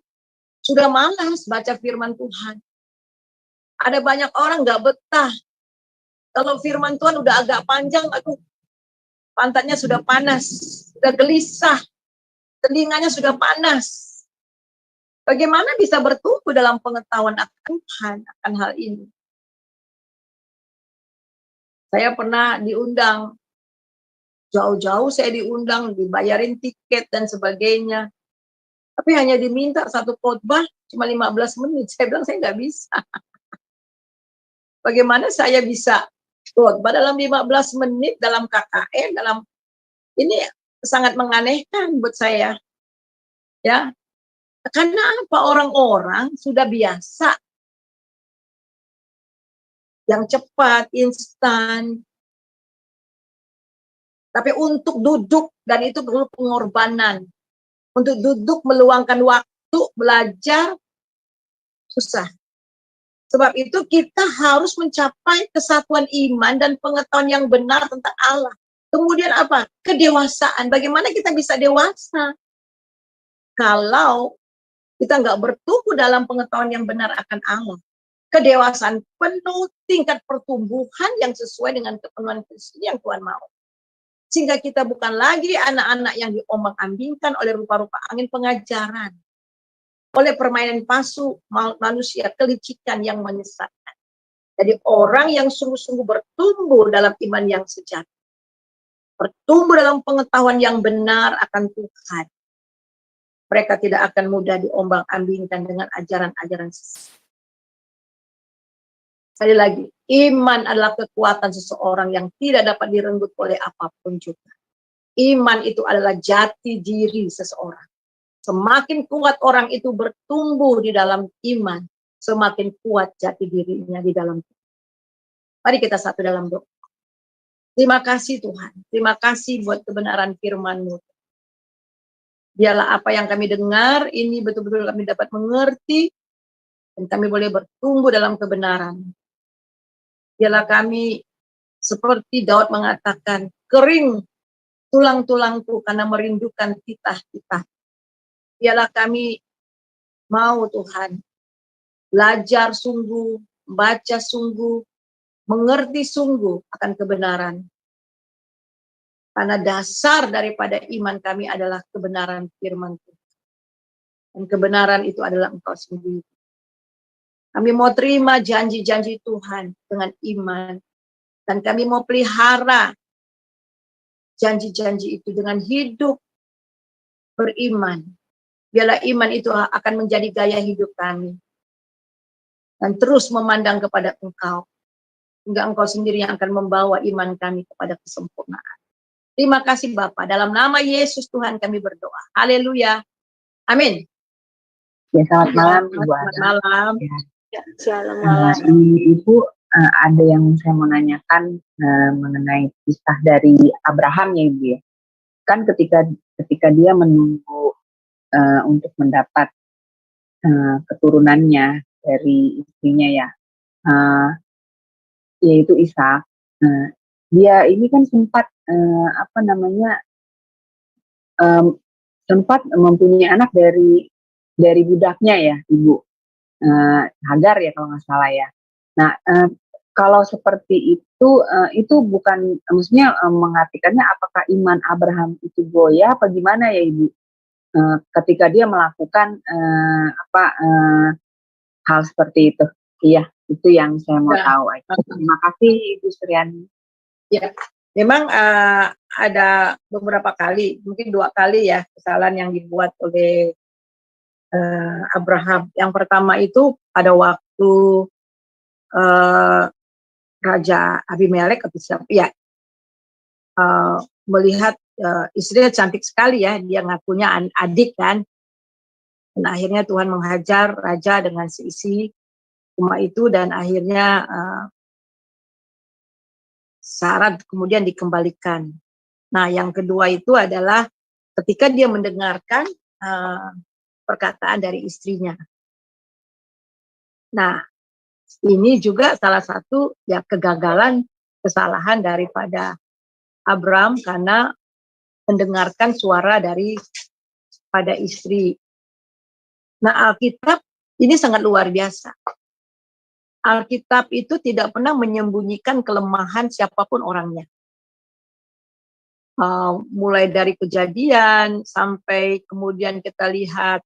sudah malas baca firman Tuhan. Ada banyak orang nggak betah. Kalau firman Tuhan udah agak panjang, aduh, pantatnya sudah panas, sudah gelisah, telinganya sudah panas. Bagaimana bisa bertumbuh dalam pengetahuan akan Tuhan, akan hal ini? Saya pernah diundang, jauh-jauh saya diundang, dibayarin tiket dan sebagainya. Tapi hanya diminta satu khotbah cuma 15 menit. Saya bilang saya nggak bisa. Bagaimana saya bisa khotbah dalam 15 menit dalam KKN, dalam ini sangat menganehkan buat saya. Ya. Karena apa? Orang-orang sudah biasa yang cepat, instan. Tapi untuk duduk, dan itu perlu pengorbanan. Untuk duduk meluangkan waktu belajar susah. Sebab itu kita harus mencapai kesatuan iman dan pengetahuan yang benar tentang Allah. Kemudian apa? Kedewasaan. Bagaimana kita bisa dewasa? Kalau kita nggak bertumbuh dalam pengetahuan yang benar akan Allah. Kedewasaan penuh tingkat pertumbuhan yang sesuai dengan kepenuhan Kristus yang Tuhan mau. Sehingga kita bukan lagi anak-anak yang diombang-ambingkan oleh rupa-rupa angin pengajaran. Oleh permainan palsu manusia, kelicikan yang menyesatkan. Jadi orang yang sungguh-sungguh bertumbuh dalam iman yang sejati. Bertumbuh dalam pengetahuan yang benar akan Tuhan. Mereka tidak akan mudah diombang-ambingkan dengan ajaran-ajaran sesat. Sekali lagi, iman adalah kekuatan seseorang yang tidak dapat direnggut oleh apapun juga. Iman itu adalah jati diri seseorang. Semakin kuat orang itu bertumbuh di dalam iman, semakin kuat jati dirinya di dalam Tuhan. Mari kita satu dalam doa. Terima kasih Tuhan. Terima kasih buat kebenaran firman-Mu. Biarlah apa yang kami dengar ini betul-betul kami dapat mengerti dan kami boleh bertumbuh dalam kebenaran. Biarlah kami seperti Daud mengatakan, kering tulang-tulangku karena merindukan titah-titah. Biarlah kami mau Tuhan belajar sungguh, baca sungguh, mengerti sungguh akan kebenaran. Karena dasar daripada iman kami adalah kebenaran firman Tuhan. Dan kebenaran itu adalah Engkau sendiri. Kami mau terima janji-janji Tuhan dengan iman. Dan kami mau pelihara janji-janji itu dengan hidup beriman. Biarlah iman itu akan menjadi gaya hidup kami. Dan terus memandang kepada Engkau. Enggak Engkau sendiri yang akan membawa iman kami kepada kesempurnaan. Terima kasih Bapa. Dalam nama Yesus Tuhan kami berdoa. Haleluya. Amin. Ya, selamat malam Ibu Selamat Ana. malam. Ya, Ya, shalom malam. ini Ibu, ada yang saya mau nanyakan mengenai kisah dari Abraham ya Ibu ya. Kan ketika dia menunggu untuk mendapat keturunannya dari istrinya ya, yaitu Ishak. Dia ini kan sempat sempat mempunyai anak dari budaknya ya Ibu, Hagar ya kalau nggak salah ya. Nah, kalau seperti itu bukan, maksudnya mengartikannya apakah iman Abraham itu goyah apa gimana ya Ibu? Ketika dia melakukan hal seperti itu. Iya, itu yang saya mau tahu. Terima kasih Ibu Suryani. Ya, memang ada beberapa kali, mungkin 2 kali ya kesalahan yang dibuat oleh Abraham. Yang pertama itu pada waktu Raja Abimelek melihat istrinya cantik sekali ya, dia ngakunya adik kan. Dan akhirnya Tuhan menghajar raja dengan seisi rumah itu, dan akhirnya Sarah kemudian dikembalikan. Nah, yang kedua itu adalah ketika dia mendengarkan perkataan dari istrinya. Nah, ini juga salah satu ya kesalahan daripada Abraham karena mendengarkan suara pada istri. Nah, Alkitab ini sangat luar biasa. Alkitab itu tidak pernah menyembunyikan kelemahan siapapun orangnya. Mulai dari Kejadian sampai kemudian kita lihat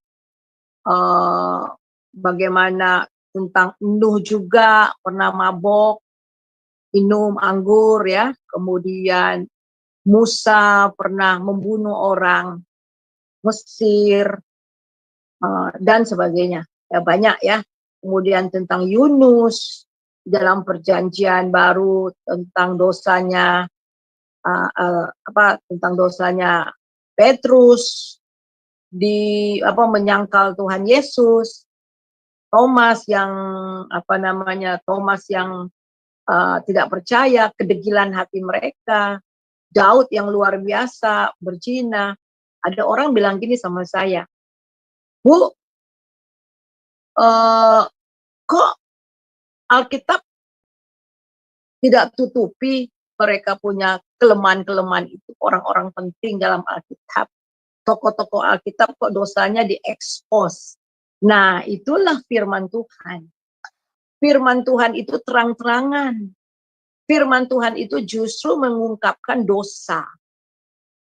bagaimana tentang Nuh juga pernah mabok, minum anggur ya. Kemudian Musa pernah membunuh orang Mesir dan sebagainya. Ya banyak ya. Kemudian tentang Yunus dalam perjanjian baru tentang dosanya Petrus menyangkal Tuhan Yesus, Thomas yang tidak percaya, kedegilan hati mereka, Daud yang luar biasa berzina. Ada orang bilang gini sama saya, Bu, kok Alkitab tidak tutupi mereka punya kelemahan-kelemahan itu, orang-orang penting dalam Alkitab, tokoh-tokoh Alkitab kok dosanya diekspos. Nah, itulah firman Tuhan. Firman Tuhan itu terang-terangan. Firman Tuhan itu justru mengungkapkan dosa.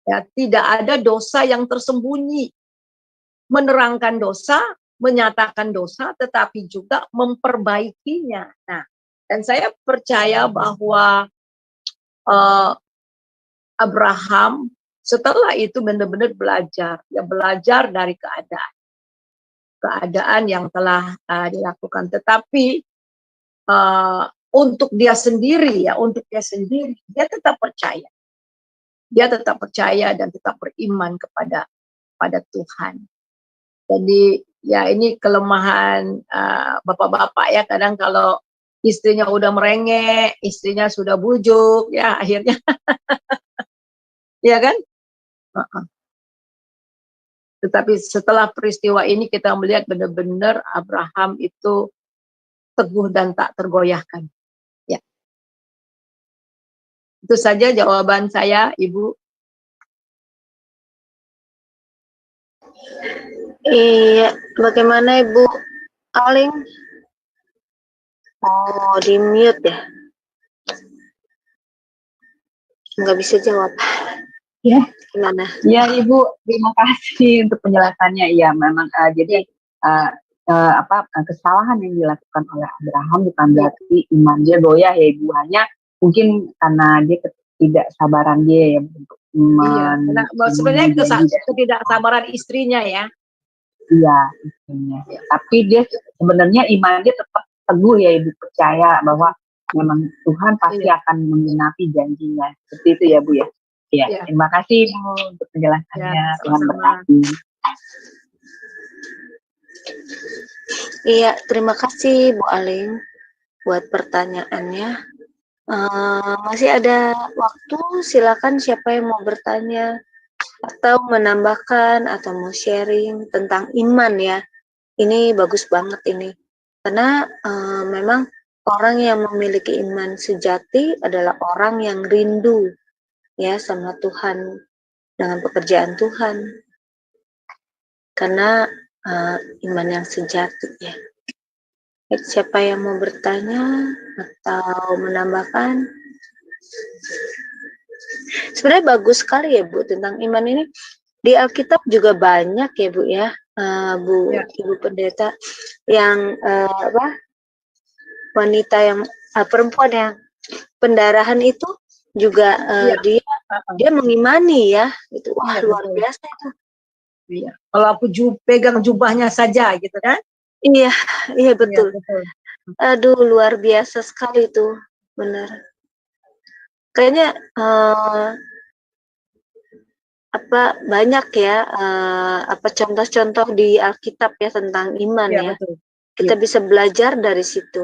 Ya, tidak ada dosa yang tersembunyi. Menerangkan dosa, menyatakan dosa, tetapi juga memperbaikinya. Nah, dan saya percaya bahwa Abraham setelah itu benar-benar belajar dari keadaan yang telah dilakukan. Tetapi untuk dia sendiri dia tetap percaya. Dia tetap percaya dan tetap beriman kepada Tuhan. Jadi ya ini kelemahan bapak-bapak ya, kadang kalau istrinya udah merengek, istrinya sudah bujuk, ya akhirnya ya kan? Tetapi setelah peristiwa ini kita melihat benar-benar Abraham itu teguh dan tak tergoyahkan. Ya. Itu saja jawaban saya, Ibu. Iya, bagaimana Ibu Aling? Oh, di mute ya? Nggak bisa jawab. Ya, Gimana? ya Ibu, terima kasih untuk penjelasannya. Iya, memang jadi kesalahan yang dilakukan oleh Abraham bukan berarti iman dia goyah ya Ibu, hanya mungkin karena dia ketidaksabaran dia ya untuk sebenarnya ketidaksabaran istrinya ya. Iya, istrinya. Tapi dia sebenarnya iman dia tetap teguh ya Ibu, percaya bahwa memang Tuhan pasti Iya. akan menggenapi janjinya. Seperti itu ya Bu ya. Ya, Iya. terima kasih Bu untuk penjelasannya. Ya, Tuhan sama-sama. berkati. Iya, terima kasih Bu Aling buat pertanyaannya. Masih ada waktu, silakan siapa yang mau bertanya atau menambahkan atau mau sharing tentang iman ya. Ini bagus banget ini. Karena memang orang yang memiliki iman sejati adalah orang yang rindu ya sama Tuhan, dengan pekerjaan Tuhan. Karena iman yang sejati ya. Siapa yang mau bertanya atau menambahkan? Sebenarnya bagus sekali ya Bu tentang iman ini. Di Alkitab juga banyak ya Bu ya, Bu Ya. Ibu Pendeta, yang wanita yang perempuan yang pendarahan itu juga Iya. dia mengimani ya, itu wah Iya, luar betul. biasa itu. Iya. Kalau aku pegang jubahnya saja gitu kan? Iya, iya Iya, betul. betul. Aduh luar biasa sekali itu, benar. Kayaknya banyak ya contoh-contoh di Alkitab ya tentang iman Iya, ya. betul. Kita Iya. bisa belajar dari situ.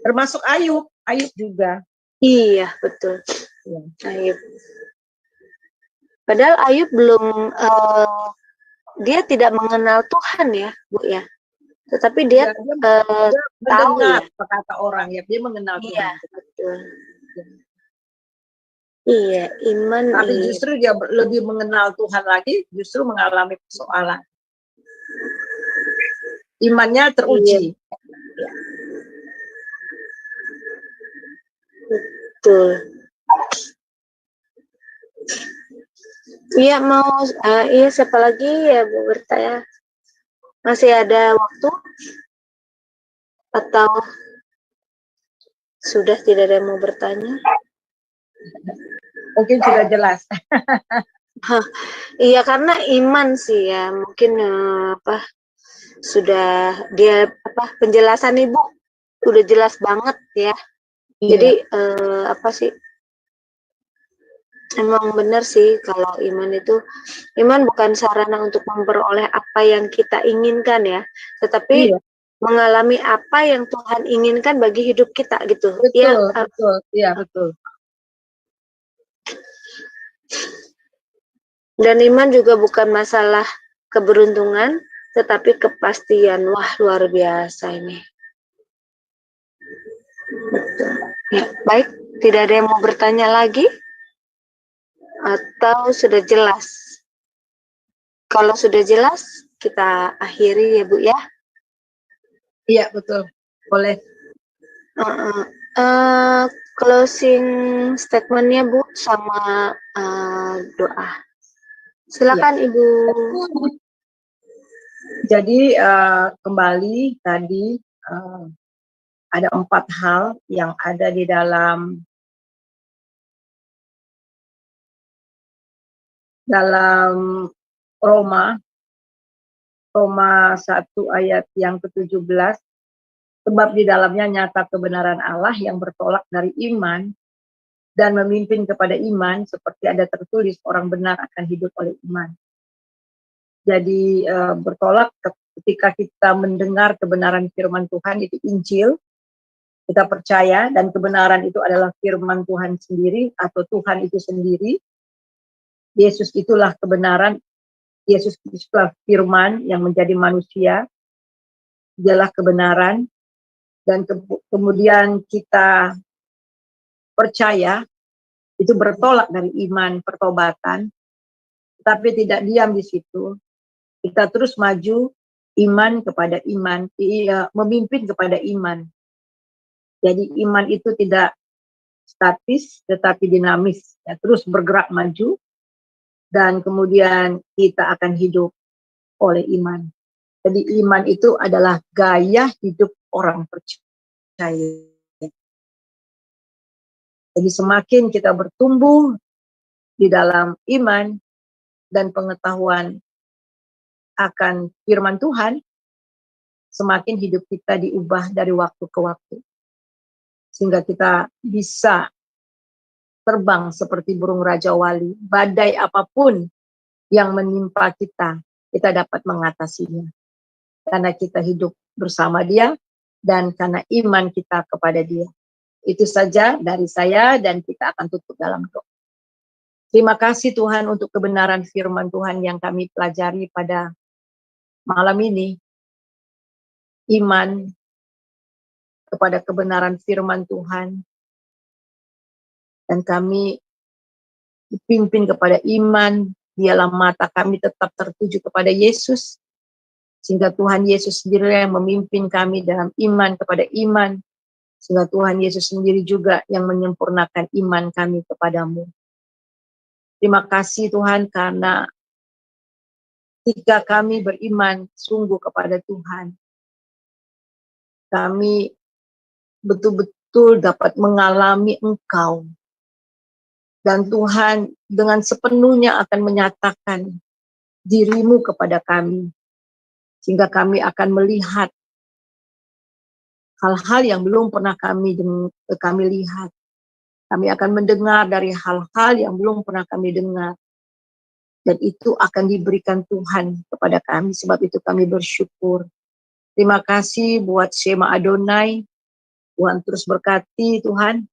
Termasuk Ayub juga. Iya, betul. Iya. Ayub. Padahal Ayub belum dia tidak mengenal Tuhan ya, Bu ya. Tetapi dia Iya, dia tahu mendengar ya. kata orang ya, dia mengenal Iya, Tuhan. betul. Iya, iman Tapi iya. justru dia lebih mengenal Tuhan lagi, justru mengalami persoalan. Imannya teruji. Iya. Betul. Iya mau iya siapa lagi ya Bu bertanya? Masih ada waktu atau sudah tidak ada yang mau bertanya? Mungkin sudah jelas. Iya karena iman sih ya mungkin sudah dia penjelasan Ibu udah jelas banget ya. Jadi emang benar sih kalau iman bukan sarana untuk memperoleh apa yang kita inginkan ya, tetapi Iya. mengalami apa yang Tuhan inginkan bagi hidup kita gitu. Betul, Ya, betul. Iya, betul. Dan iman juga bukan masalah keberuntungan, tetapi kepastian. Wah, luar biasa ini. Betul. Ya, baik, tidak ada yang mau bertanya lagi? Atau sudah jelas? Kalau sudah jelas, kita akhiri ya Bu ya. Iya, betul. Boleh. Closing statementnya Bu sama doa. Silakan ya. Ibu. Jadi kembali tadi ada 4 hal yang ada di dalam Roma 1 ayat yang ke-17, sebab di dalamnya nyata kebenaran Allah yang bertolak dari iman dan memimpin kepada iman, seperti ada tertulis orang benar akan hidup oleh iman. Jadi bertolak ketika kita mendengar kebenaran firman Tuhan, itu Injil, kita percaya dan kebenaran itu adalah firman Tuhan sendiri atau Tuhan itu sendiri. Yesus itulah kebenaran, Yesus itulah firman yang menjadi manusia, dialah kebenaran, dan kemudian kita percaya, itu bertolak dari iman pertobatan, tapi tidak diam di situ. Kita terus maju, iman kepada iman, memimpin kepada iman. Jadi iman itu tidak statis, tetapi dinamis, ya, terus bergerak maju, dan kemudian kita akan hidup oleh iman. Jadi iman itu adalah gaya hidup orang percaya. Jadi semakin kita bertumbuh di dalam iman dan pengetahuan akan firman Tuhan, semakin hidup kita diubah dari waktu ke waktu. sehingga kita bisa terbang seperti burung Raja Wali. Badai apapun yang menimpa kita, kita dapat mengatasinya. Karena kita hidup bersama Dia dan karena iman kita kepada Dia. Itu saja dari saya dan kita akan tutup dalam doa. Terima kasih Tuhan untuk kebenaran firman Tuhan yang kami pelajari pada malam ini. Iman kepada kebenaran firman Tuhan. Dan kami dipimpin kepada iman, dialah mata kami tetap tertuju kepada Yesus, sehingga Tuhan Yesus sendiri yang memimpin kami dalam iman kepada iman, sehingga Tuhan Yesus sendiri juga yang menyempurnakan iman kami kepadamu. Terima kasih Tuhan karena ketika kami beriman sungguh kepada Tuhan, kami betul-betul dapat mengalami Engkau. Dan Tuhan dengan sepenuhnya akan menyatakan dirimu kepada kami. Sehingga kami akan melihat hal-hal yang belum pernah kami lihat. Kami akan mendengar dari hal-hal yang belum pernah kami dengar. Dan itu akan diberikan Tuhan kepada kami. Sebab itu kami bersyukur. Terima kasih buat Shema Adonai. Tuhan terus berkati Tuhan.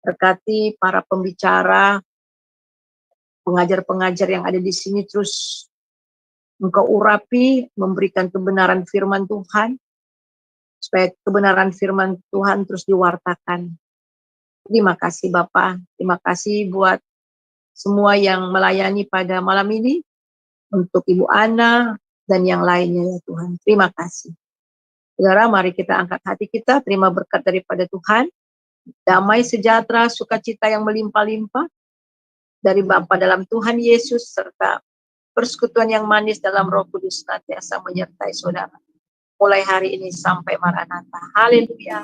Berkati para pembicara, pengajar-pengajar yang ada di sini, terus Engkau urapi, memberikan kebenaran firman Tuhan, supaya kebenaran firman Tuhan terus diwartakan. Terima kasih Bapak, terima kasih buat semua yang melayani pada malam ini, untuk Ibu Ana dan yang lainnya ya Tuhan. Terima kasih. Saudara, mari kita angkat hati kita, terima berkat daripada Tuhan. Damai sejahtera, sukacita yang melimpah-limpah dari Bapa dalam Tuhan Yesus, serta persekutuan yang manis dalam Roh Kudus senantiasa menyertai saudara. Mulai hari ini sampai Maranatha. Haleluya.